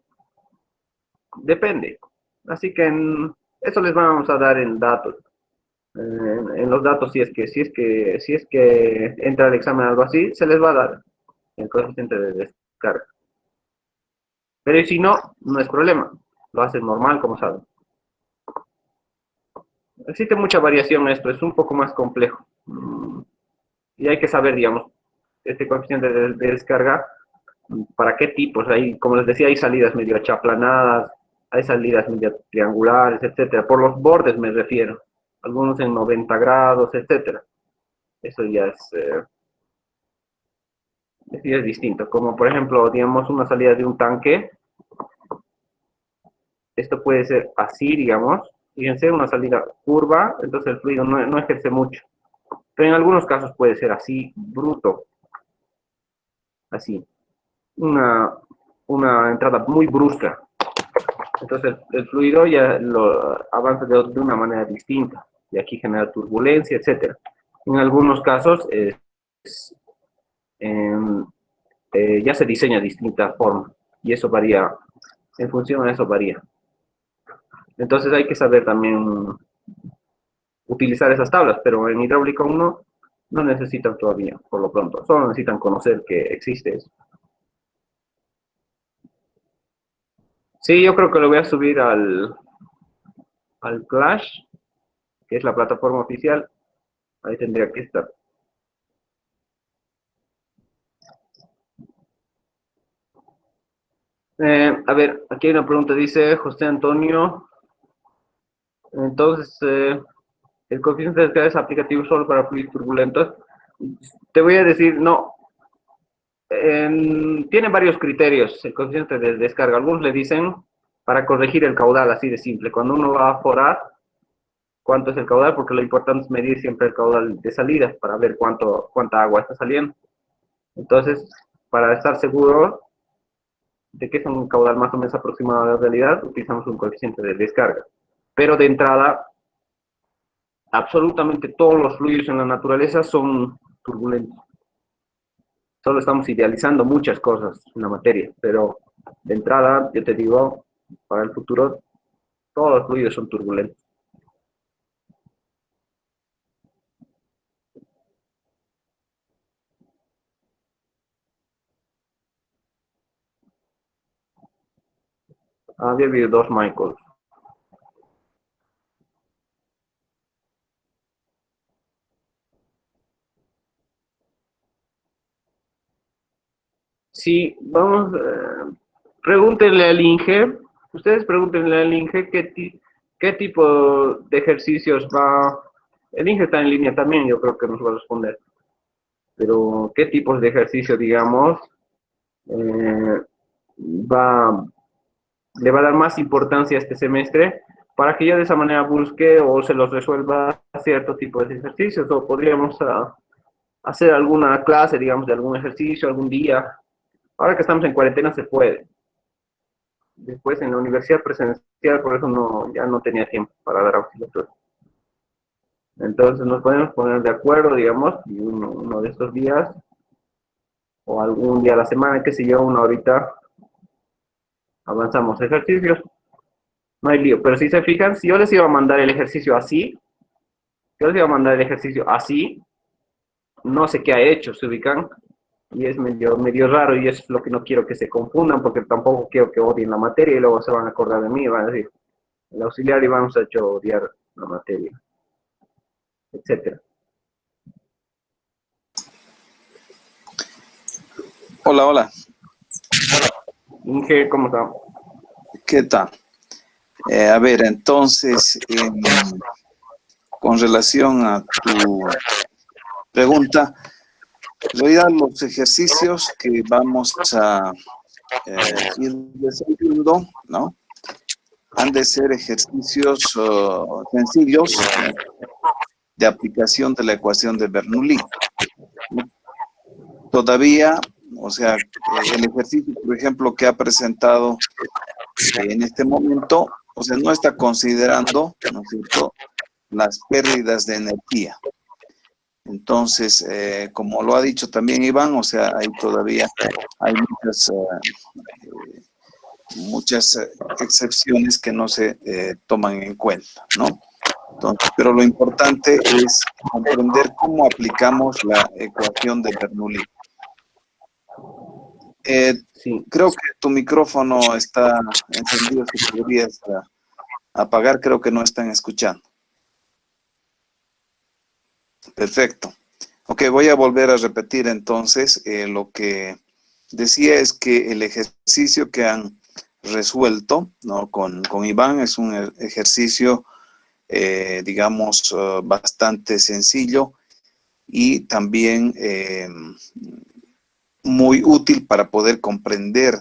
depende. Así que eso les vamos a dar en datos. En los datos, si es que entra el examen algo así, se les va a dar el coeficiente de descarga. Pero si no, no es problema. Lo hacen normal, como saben. Existe mucha variación esto, es un poco más complejo. Y hay que saber, digamos, este coeficiente de descarga, para qué tipos. Como les decía, hay salidas medio achaplanadas, hay salidas medio triangulares, etcétera. Por los bordes me refiero. Algunos en 90 grados, etcétera. Eso ya es distinto. Como por ejemplo, digamos, una salida de un tanque. esto puede ser así, digamos, fíjense, una salida curva, entonces el fluido no ejerce mucho. Pero en algunos casos puede ser así, bruto, así, una entrada muy brusca. Entonces el fluido ya lo avanza de una manera distinta, y aquí genera turbulencia, etc. En algunos casos em, ya se diseña de distinta forma, y eso varía, en función a eso varía. Entonces hay que saber también utilizar esas tablas, pero en hidráulica 1 no necesitan todavía, por lo pronto, solo necesitan conocer que existe eso. Sí, yo creo que lo voy a subir al Clash, que es la plataforma oficial. Ahí tendría que estar. A ver, aquí hay una pregunta, dice José Antonio. Entonces, el coeficiente de descarga es aplicativo solo para fluidos turbulentos. Te voy a decir, no. Tiene varios criterios el coeficiente de descarga. Algunos le dicen para corregir el caudal, así de simple. Cuando uno va a forar, cuánto es el caudal, porque lo importante es medir siempre el caudal de salida para ver cuánta agua está saliendo. Entonces, para estar seguro de que es un caudal más o menos aproximado a la realidad, utilizamos un coeficiente de descarga. Pero de entrada, absolutamente todos los fluidos en la naturaleza son turbulentos. Solo estamos idealizando muchas cosas en la materia, pero de entrada, yo te digo, para el futuro, todos los fluidos son turbulentos. Había habido dos Michaels. Sí, vamos, pregúntenle al Inge, ustedes pregúntenle al Inge qué tipo de ejercicios va. El Inge está en línea también, yo creo que nos va a responder. Pero qué tipos de ejercicio, digamos, eh, va, le va a dar más importancia este semestre para que yo de esa manera busque o se los resuelva cierto tipo de ejercicios, o podríamos hacer alguna clase, digamos, de algún ejercicio, algún día. Ahora que estamos en cuarentena se puede. Después en la universidad presencial, por eso ya no tenía tiempo para dar auxilio. Entonces nos podemos poner de acuerdo, digamos, y uno de estos días, o algún día a la semana, qué sé yo, una horita, avanzamos ejercicios. No hay lío, pero si se fijan, si yo les iba a mandar el ejercicio así, no sé qué ha hecho, se ubican, y es medio raro, y eso es lo que no quiero que se confundan, porque tampoco quiero que odien la materia y luego se van a acordar de mí y van a decir, el auxiliar Iván nos ha hecho odiar la materia, etcétera. Hola, hola. Inge, ¿cómo está? ¿Qué tal? A ver, entonces, con relación a tu pregunta, en realidad los ejercicios que vamos a ir desarrollando, ¿no? Han de ser ejercicios sencillos de aplicación de la ecuación de Bernoulli. Todavía, o sea, el ejercicio, por ejemplo, que ha presentado en este momento, o sea, no está considerando, ¿no es cierto?, las pérdidas de energía. Entonces, como lo ha dicho también Iván, o sea, hay todavía muchas excepciones que no se toman en cuenta, ¿no? Entonces, pero lo importante es comprender cómo aplicamos la ecuación de Bernoulli. Sí. Creo que tu micrófono está encendido, si podrías apagar, creo que no están escuchando. Perfecto. Ok, voy a volver a repetir entonces. Lo que decía es que el ejercicio que han resuelto, ¿no?, con Iván es un ejercicio, digamos, bastante sencillo y también muy útil para poder comprender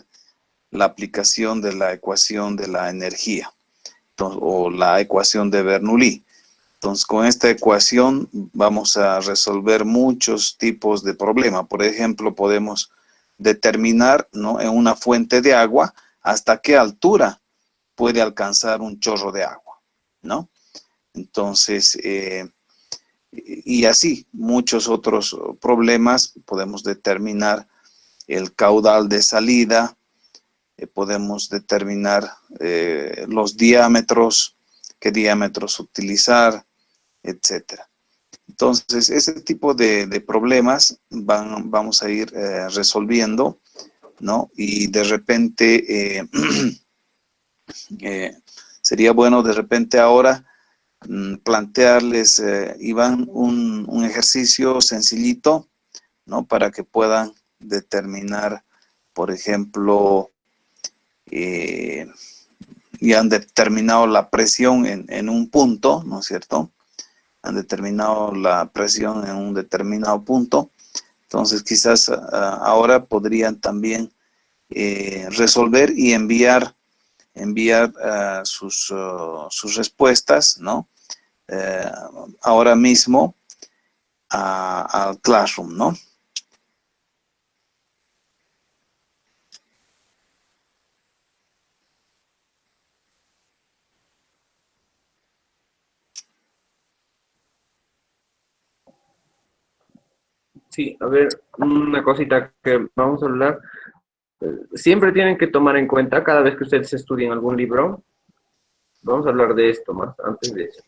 la aplicación de la ecuación de la energía, entonces, o la ecuación de Bernoulli. Entonces, con esta ecuación vamos a resolver muchos tipos de problemas. Por ejemplo, podemos determinar, ¿no?, en una fuente de agua hasta qué altura puede alcanzar un chorro de agua, ¿no? Entonces, y así, muchos otros problemas. Podemos determinar el caudal de salida, podemos determinar los diámetros, qué diámetros utilizar, etcétera. Entonces, ese tipo de problemas vamos a ir resolviendo, ¿no? Y de repente sería bueno de repente ahora plantearles, Iván, un ejercicio sencillito, ¿no? Para que puedan determinar, por ejemplo, ya han determinado la presión en un punto, ¿no es cierto? Han determinado la presión en un determinado punto. Entonces, quizás ahora podrían también resolver y enviar sus respuestas, ¿no? Ahora mismo al Classroom, ¿no? Sí, a ver, una cosita que vamos a hablar. Siempre tienen que tomar en cuenta cada vez que ustedes estudien algún libro. Vamos a hablar de esto más antes de eso.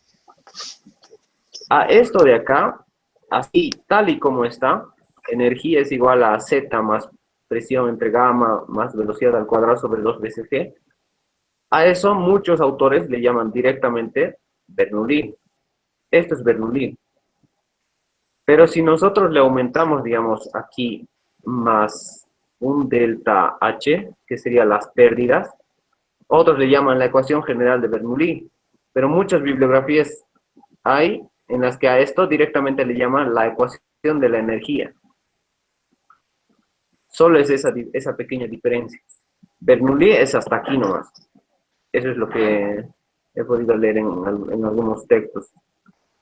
A esto de acá, así, tal y como está, energía es igual a Z más presión entre gamma más velocidad al cuadrado sobre 2 veces G. A eso muchos autores le llaman directamente Bernoulli. Esto es Bernoulli. Pero si nosotros le aumentamos, digamos, aquí más un delta H, que serían las pérdidas, otros le llaman la ecuación general de Bernoulli. Pero muchas bibliografías hay en las que a esto directamente le llaman la ecuación de la energía. Solo es esa pequeña diferencia. Bernoulli es hasta aquí nomás. Eso es lo que he podido leer en algunos textos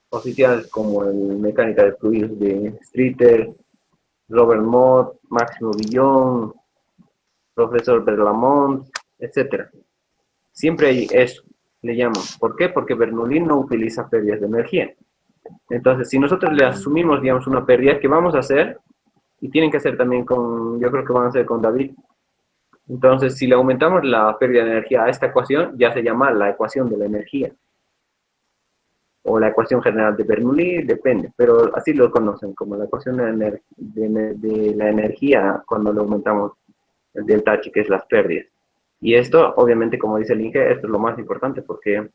oficiales, como el Mecánica de Fluidos de Streeter, Robert Mott, Máximo Villon, profesor Berlamont, etc. Siempre hay eso, le llaman. ¿Por qué? Porque Bernoulli no utiliza pérdidas de energía. Entonces, si nosotros le asumimos, digamos, una pérdida, ¿qué vamos a hacer? Y tienen que hacer también yo creo que van a hacer con David. Entonces, si le aumentamos la pérdida de energía a esta ecuación, ya se llama la ecuación de la energía. O la ecuación general de Bernoulli, depende, pero así lo conocen, como la ecuación de la energía cuando le aumentamos el delta H, que es las pérdidas. Y esto, obviamente, como dice el Inge, esto es lo más importante, porque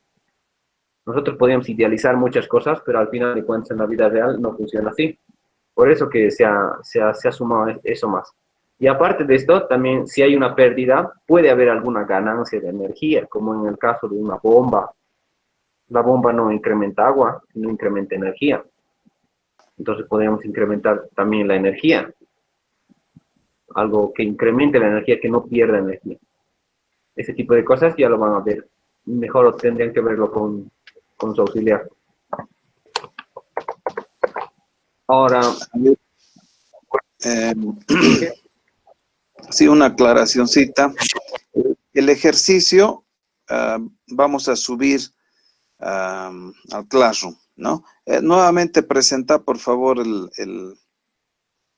nosotros podemos idealizar muchas cosas, pero al final de cuentas en la vida real no funciona así. Por eso que se ha sumado eso más. Y aparte de esto, también si hay una pérdida, puede haber alguna ganancia de energía, como en el caso de una bomba. La bomba no incrementa agua, no incrementa energía. Entonces podemos incrementar también la energía. Algo que incremente la energía, que no pierda energía. Ese tipo de cosas ya lo van a ver. Mejor tendrían que verlo con su auxiliar. Ahora, Sí, una aclaracioncita. El ejercicio vamos a subir al Classroom, ¿no? Nuevamente presenta, por favor,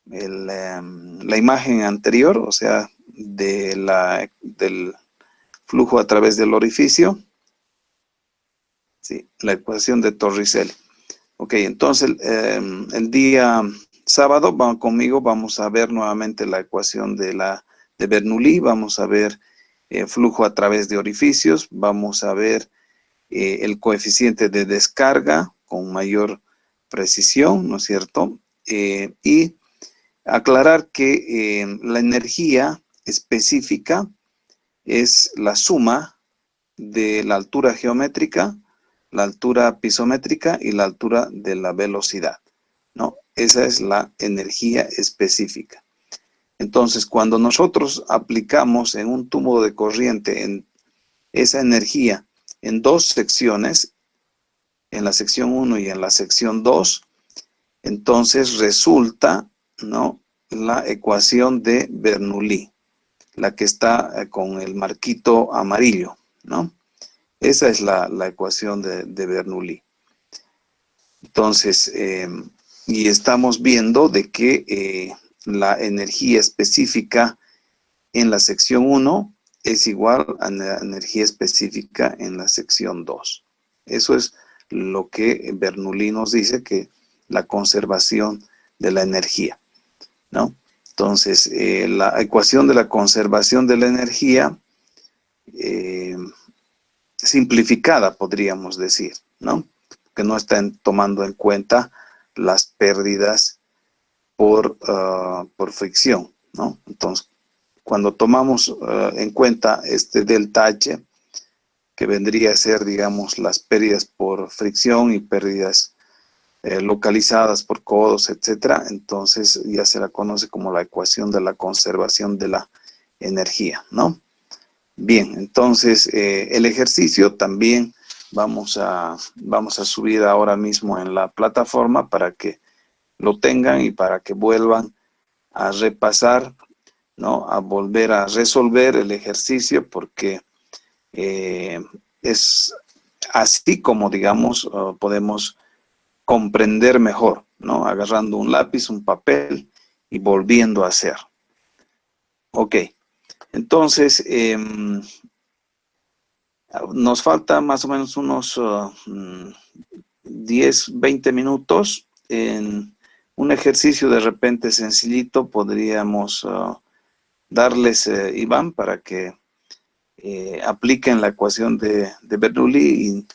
la imagen anterior, o sea, del flujo a través del orificio. Sí, la ecuación de Torricelli. Ok, entonces el día sábado conmigo vamos a ver nuevamente la ecuación de Bernoulli, vamos a ver flujo a través de orificios, vamos a ver el coeficiente de descarga con mayor precisión, ¿no es cierto? Y aclarar que la energía específica es la suma de la altura geométrica, la altura pisométrica y la altura de la velocidad, ¿no? Esa es la energía específica. Entonces, cuando nosotros aplicamos en un tubo de corriente en esa energía en dos secciones, en la sección 1 y en la sección 2, entonces resulta, ¿no?, la ecuación de Bernoulli, la que está con el marquito amarillo, ¿no? Esa es la ecuación de Bernoulli. Entonces, y estamos viendo de que la energía específica en la sección 1 es igual a la energía específica en la sección 2. Eso es lo que Bernoulli nos dice, que la conservación de la energía, ¿no? Entonces, la ecuación de la conservación de la energía, simplificada, podríamos decir, ¿no? Que no están tomando en cuenta las pérdidas por fricción, ¿no? Entonces, cuando tomamos en cuenta este delta H, que vendría a ser, digamos, las pérdidas por fricción y pérdidas localizadas por codos, etcétera, entonces ya se la conoce como la ecuación de la conservación de la energía, ¿no? Bien, entonces el ejercicio también vamos a subir ahora mismo en la plataforma para que lo tengan y para que vuelvan a repasar, ¿no?, a volver a resolver el ejercicio, porque es así como, digamos, podemos comprender mejor, ¿no?, agarrando un lápiz, un papel y volviendo a hacer. Ok, entonces nos falta más o menos unos 10, 20 minutos. En un ejercicio de repente sencillito podríamos darles, Iván, para que apliquen la ecuación de Bernoulli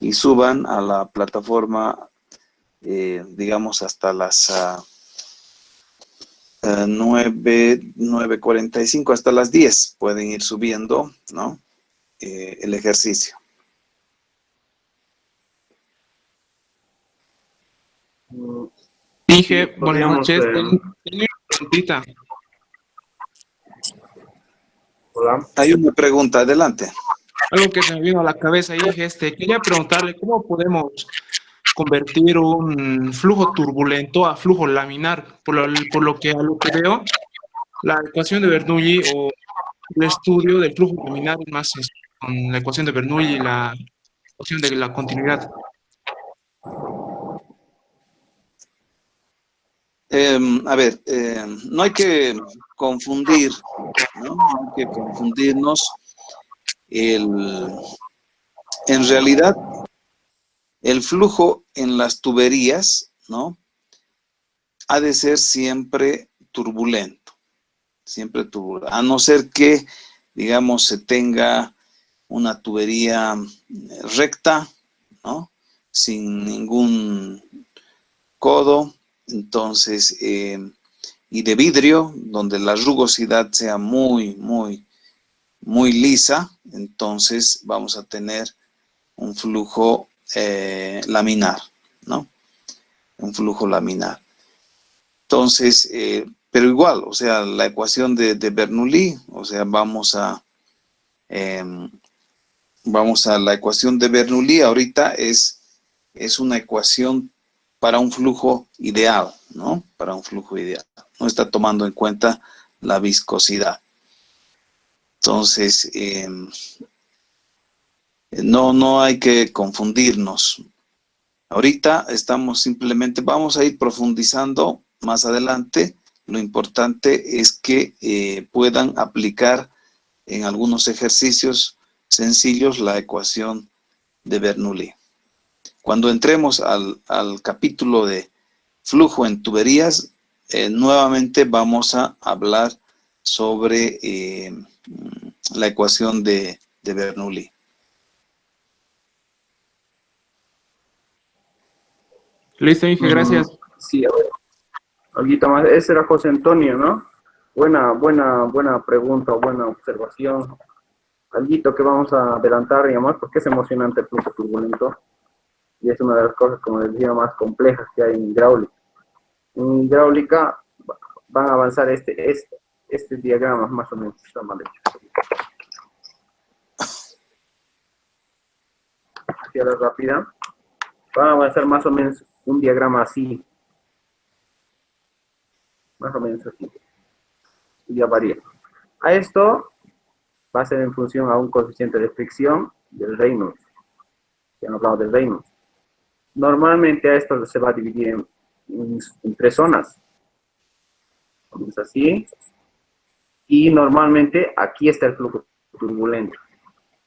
y suban a la plataforma, digamos, hasta las 9:45, hasta las 10 pueden ir subiendo, ¿no?, el ejercicio. Dije, Sí, buenas podríamos, noches. Tengo una preguntita. hola. Hay una pregunta, adelante. Algo que se me vino a la cabeza ahí, quería preguntarle cómo podemos convertir un flujo turbulento a flujo laminar. Por lo que a lo que veo, la ecuación de Bernoulli o el estudio del flujo laminar es más con la ecuación de Bernoulli y la ecuación de la continuidad. A ver, no hay que confundir, ¿no? No hay que confundirnos. En realidad, el flujo en las tuberías, ¿no?, ha de ser siempre turbulento, a no ser que, digamos, se tenga una tubería recta, ¿no?, sin ningún codo, entonces, y de vidrio, donde la rugosidad sea muy lisa, entonces vamos a tener un flujo laminar, ¿no? Un flujo laminar. Entonces, pero igual, o sea, la ecuación de Bernoulli, o sea, vamos a la ecuación de Bernoulli. Ahorita es una ecuación para un flujo ideal, ¿no? Para un flujo ideal. No está tomando en cuenta la viscosidad. Entonces, no hay que confundirnos. Ahorita simplemente vamos a ir profundizando más adelante. Lo importante es que puedan aplicar en algunos ejercicios sencillos la ecuación de Bernoulli. Cuando entremos al capítulo de flujo en tuberías, nuevamente vamos a hablar sobre la ecuación de Bernoulli. Listo, Inge, gracias. Sí, a ver, algo más. Ese era José Antonio, ¿no? Buena pregunta, buena observación. Alguito que vamos a adelantar, digamos, porque es emocionante el flujo turbulento y es una de las cosas, como les decía, más complejas que hay en hidráulica. En hidráulica van a avanzar este diagrama más o menos. Está mal hecho. Hacia la rápida. Van a avanzar más o menos un diagrama así. Más o menos así. Y ya varía. A esto va a ser en función a un coeficiente de fricción del Reynolds. Ya han hablado del Reynolds. Normalmente a esto se va a dividir en 3 zonas. Comienza así. Y normalmente aquí está el flujo turbulento.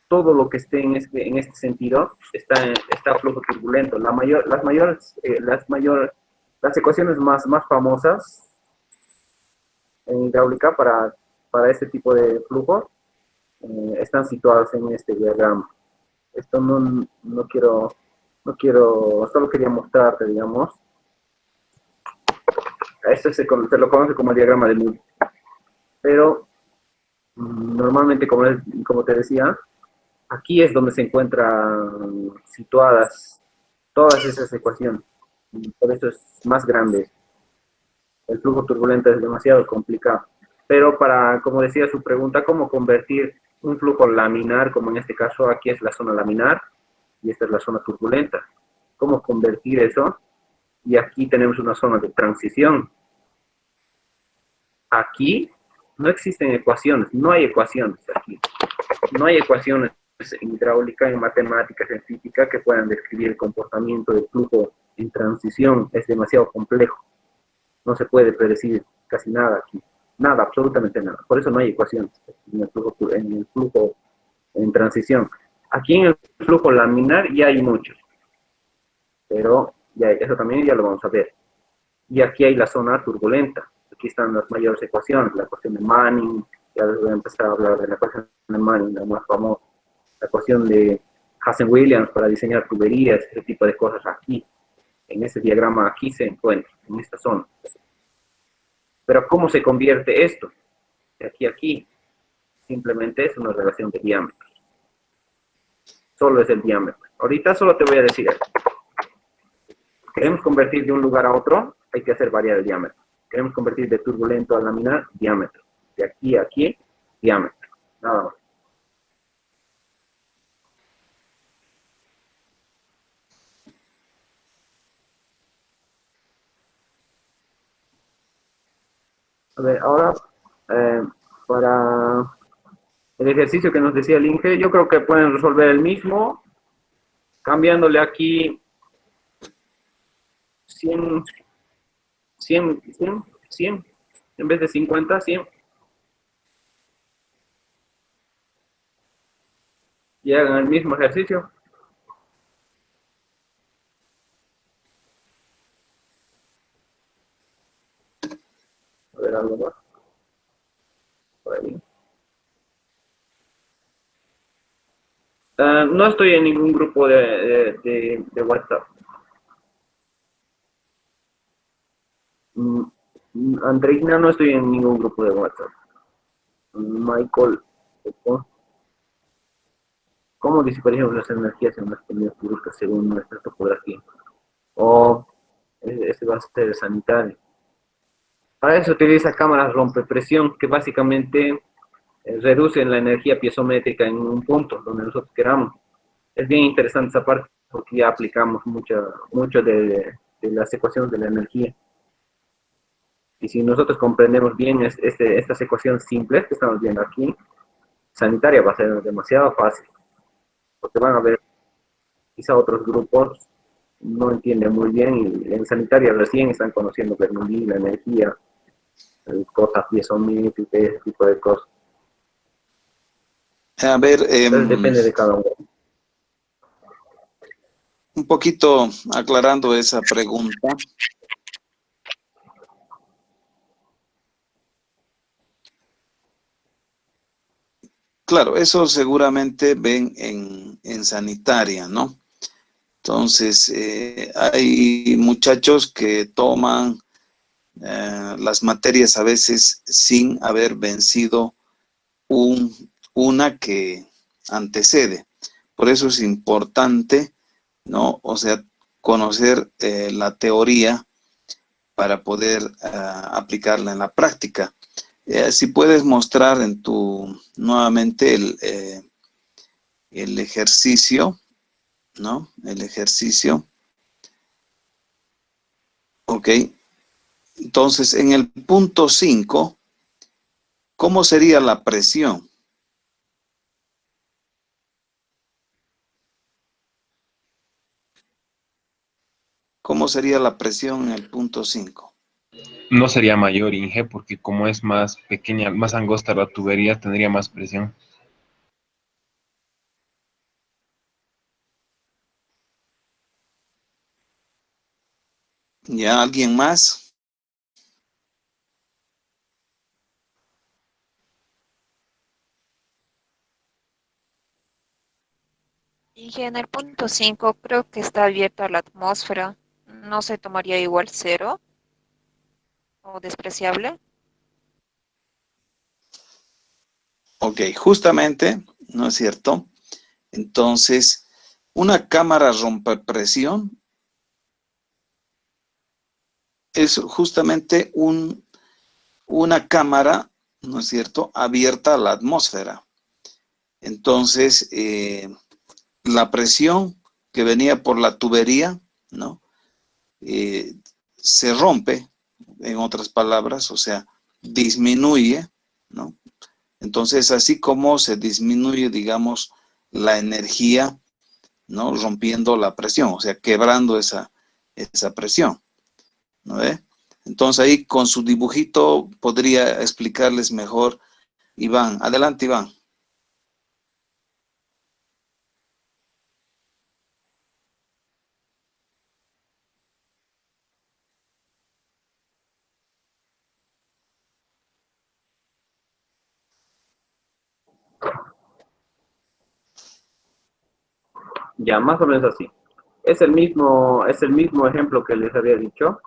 Todo lo que esté en este sentido está flujo turbulento. Las ecuaciones más famosas en hidráulica para este tipo de flujo están situadas en este diagrama. Esto no quiero, solo quería mostrarte, digamos. Esto se lo conoce como el diagrama de Moody. Pero normalmente, como te decía, aquí es donde se encuentran situadas todas esas ecuaciones. Por eso es más grande. El flujo turbulento es demasiado complicado. Pero como decía su pregunta, ¿cómo convertir un flujo laminar, como en este caso aquí es la zona laminar y esta es la zona turbulenta? ¿Cómo convertir eso? Y aquí tenemos una zona de transición. Aquí no existen ecuaciones, no hay ecuaciones aquí. No hay ecuaciones en hidráulica, en matemáticas, en física que puedan describir el comportamiento del flujo en transición. Es demasiado complejo. No se puede predecir casi nada aquí. Nada, absolutamente nada. Por eso no hay ecuaciones en el flujo en transición. Aquí en el flujo laminar ya hay muchos. Pero eso también ya lo vamos a ver. Y aquí hay la zona turbulenta. Aquí están las mayores ecuaciones. La ecuación de Manning. Ya les voy a empezar a hablar de la ecuación de Manning, la más famosa. La ecuación de Hazen-Williams para diseñar tuberías, ese tipo de cosas aquí. En este diagrama aquí se encuentra, en esta zona. Pero ¿cómo se convierte esto? De aquí a aquí. Simplemente es una relación de diámetros. Solo es el diámetro. Ahorita solo te voy a decir esto. Queremos convertir de un lugar a otro, hay que hacer variar el diámetro. Queremos convertir de turbulento a laminar, diámetro. De aquí a aquí, diámetro. Nada más. A ver, ahora, para el ejercicio que nos decía el Inge, yo creo que pueden resolver el mismo, cambiándole aquí 100, en vez de 50, 100. Y hagan el mismo ejercicio. A ver, algo más. Por ahí. No estoy en ningún grupo de WhatsApp. Andreina, no estoy en ningún grupo de WhatsApp. Michael, ¿cómo disiparíamos las energías en las comunidades públicas según nuestra topografía? Ese va a ser sanitario. Para eso utiliza cámaras rompepresión, que básicamente reducen la energía piezométrica en un punto donde nosotros queramos. Es bien interesante esa parte porque ya aplicamos mucho de las ecuaciones de la energía. Y si nosotros comprendemos bien estas ecuaciones simples que estamos viendo aquí, sanitaria va a ser demasiado fácil. Porque van a ver, quizá otros grupos no entienden muy bien y en sanitaria recién están conociendo Bernoulli, la energía, cosas piezométricas, ese tipo de cosas. A ver, Entonces depende de cada uno. un poquito aclarando esa pregunta. Claro, eso seguramente ven en sanitaria, ¿no? Entonces, hay muchachos que toman las materias a veces sin haber vencido una que antecede. Por eso es importante, ¿no? O sea, conocer la teoría para poder aplicarla en la práctica. Si puedes mostrar nuevamente el ejercicio, ¿no? El ejercicio. Ok. Entonces, en el punto 5, ¿cómo sería la presión? ¿Cómo sería la presión en el punto 5? No sería mayor, Inge, porque como es más pequeña, más angosta la tubería, tendría más presión. ¿Ya alguien más? Y en el punto 5 creo que está abierta la atmósfera. ¿No se tomaría igual cero o despreciable? Ok, justamente, ¿no es cierto? Entonces, una cámara rompepresión es justamente una cámara, ¿no es cierto?, abierta a la atmósfera. Entonces, la presión que venía por la tubería, ¿no? Se rompe, en otras palabras, o sea, disminuye, ¿no? Entonces, así como se disminuye, digamos, la energía, ¿no? Rompiendo la presión, o sea, quebrando esa presión, ¿no ve? Entonces ahí con su dibujito podría explicarles mejor Iván. Adelante, Iván. Ya, más o menos así. Es el mismo ejemplo que les había dicho.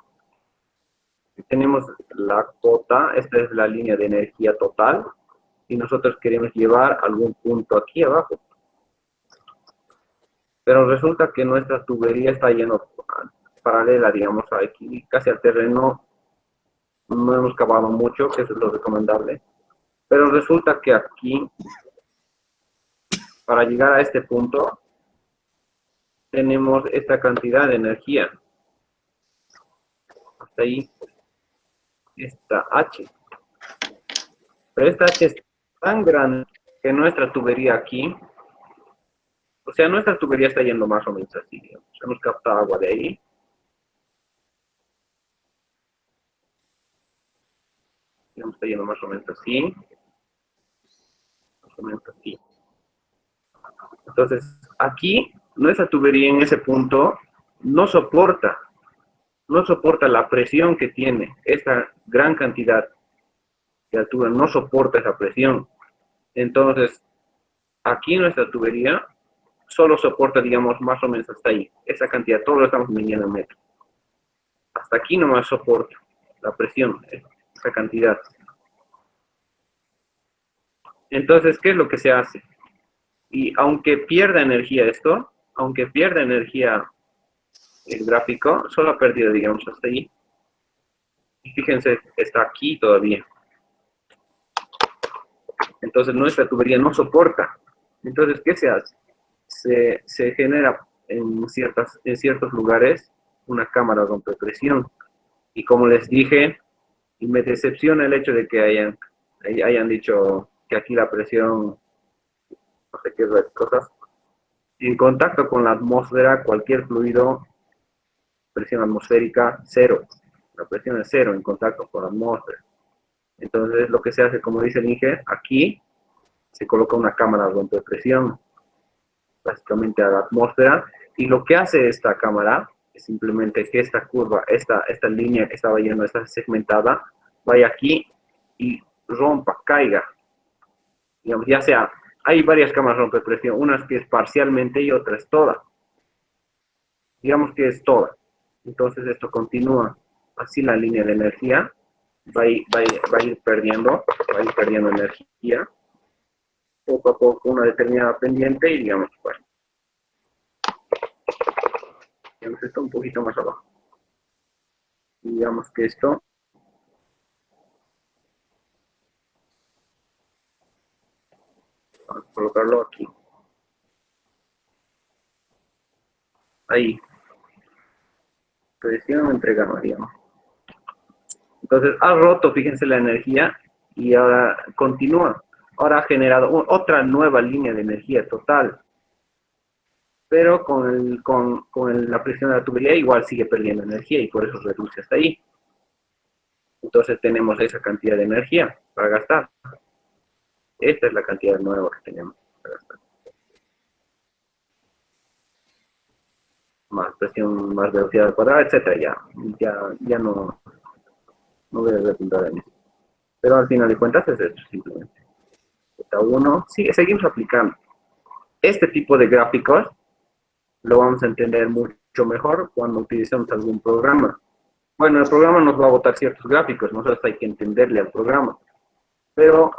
Tenemos la cota, esta es la línea de energía total, y nosotros queremos llevar algún punto aquí abajo. Pero resulta que nuestra tubería está yendo paralela, digamos, aquí, casi al terreno. No hemos cavado mucho, que eso es lo recomendable. Pero resulta que aquí, para llegar a este punto, tenemos esta cantidad de energía. Hasta ahí, esta H. Pero esta H es tan grande que nuestra tubería aquí, o sea, nuestra tubería está yendo más o menos así, digamos. Hemos captado agua de ahí. Digamos, está yendo más o menos así. Más o menos así. Entonces, aquí, nuestra tubería en ese punto no soporta la presión que tiene esta gran cantidad de altura, no soporta esa presión. Entonces, aquí nuestra tubería solo soporta, digamos, más o menos hasta ahí. Esa cantidad, todo lo estamos midiendo en metros. Hasta aquí nomás soporta la presión, esa cantidad. Entonces, ¿qué es lo que se hace? Y aunque pierda energía esto, aunque pierda energía el gráfico, solo ha perdido, digamos, hasta ahí. Y fíjense, está aquí todavía. Entonces nuestra tubería no soporta. Entonces, ¿qué se hace? Se genera en ciertos lugares una cámara rompepresión. Y como les dije, y me decepciona el hecho de que hayan dicho que aquí la presión, no sé qué cosas, en contacto con la atmósfera, cualquier fluido, presión atmosférica, cero. La presión es cero en contacto con la atmósfera. Entonces, lo que se hace, como dice el Inge, aquí se coloca una cámara rompepresión, básicamente a la atmósfera, y lo que hace esta cámara es simplemente que esta curva, esta línea que estaba yendo, esta segmentada, vaya aquí y rompa, caiga. Digamos, ya sea, hay varias cámaras rompepresión, una que es parcialmente y otra es toda. Digamos que es toda. Entonces esto continúa así la línea de energía, va a ir perdiendo energía, poco a poco una determinada pendiente y digamos, bueno, digamos, está un poquito más abajo. digamos que esto vamos a colocarlo aquí. Ahí. Presión entrega, digamos. Entonces, ha roto, fíjense, la energía y ahora continúa. Ahora ha generado otra nueva línea de energía total. Pero con la presión de la tubería igual sigue perdiendo energía y por eso reduce hasta ahí. Entonces tenemos esa cantidad de energía para gastar. Esta es la cantidad nueva que tenemos para gastar. Más presión, más velocidad al cuadrado, etcétera, ya no voy a repintar en eso. Pero al final de cuentas es esto, simplemente. Z1, sí, seguimos aplicando. Este tipo de gráficos lo vamos a entender mucho mejor cuando utilicemos algún programa. Bueno, el programa nos va a botar ciertos gráficos, nosotros hay que entenderle al programa. Pero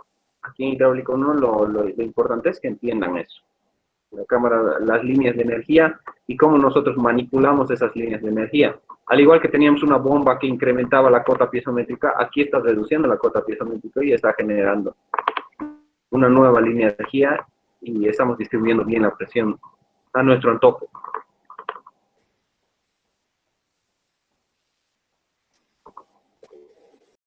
aquí en hidráulico no, lo importante es que entiendan eso. La cámara, las líneas de energía y cómo nosotros manipulamos esas líneas de energía. Al igual que teníamos una bomba que incrementaba la cota piezométrica, aquí está reduciendo la cota piezométrica y está generando una nueva línea de energía y estamos distribuyendo bien la presión a nuestro antojo.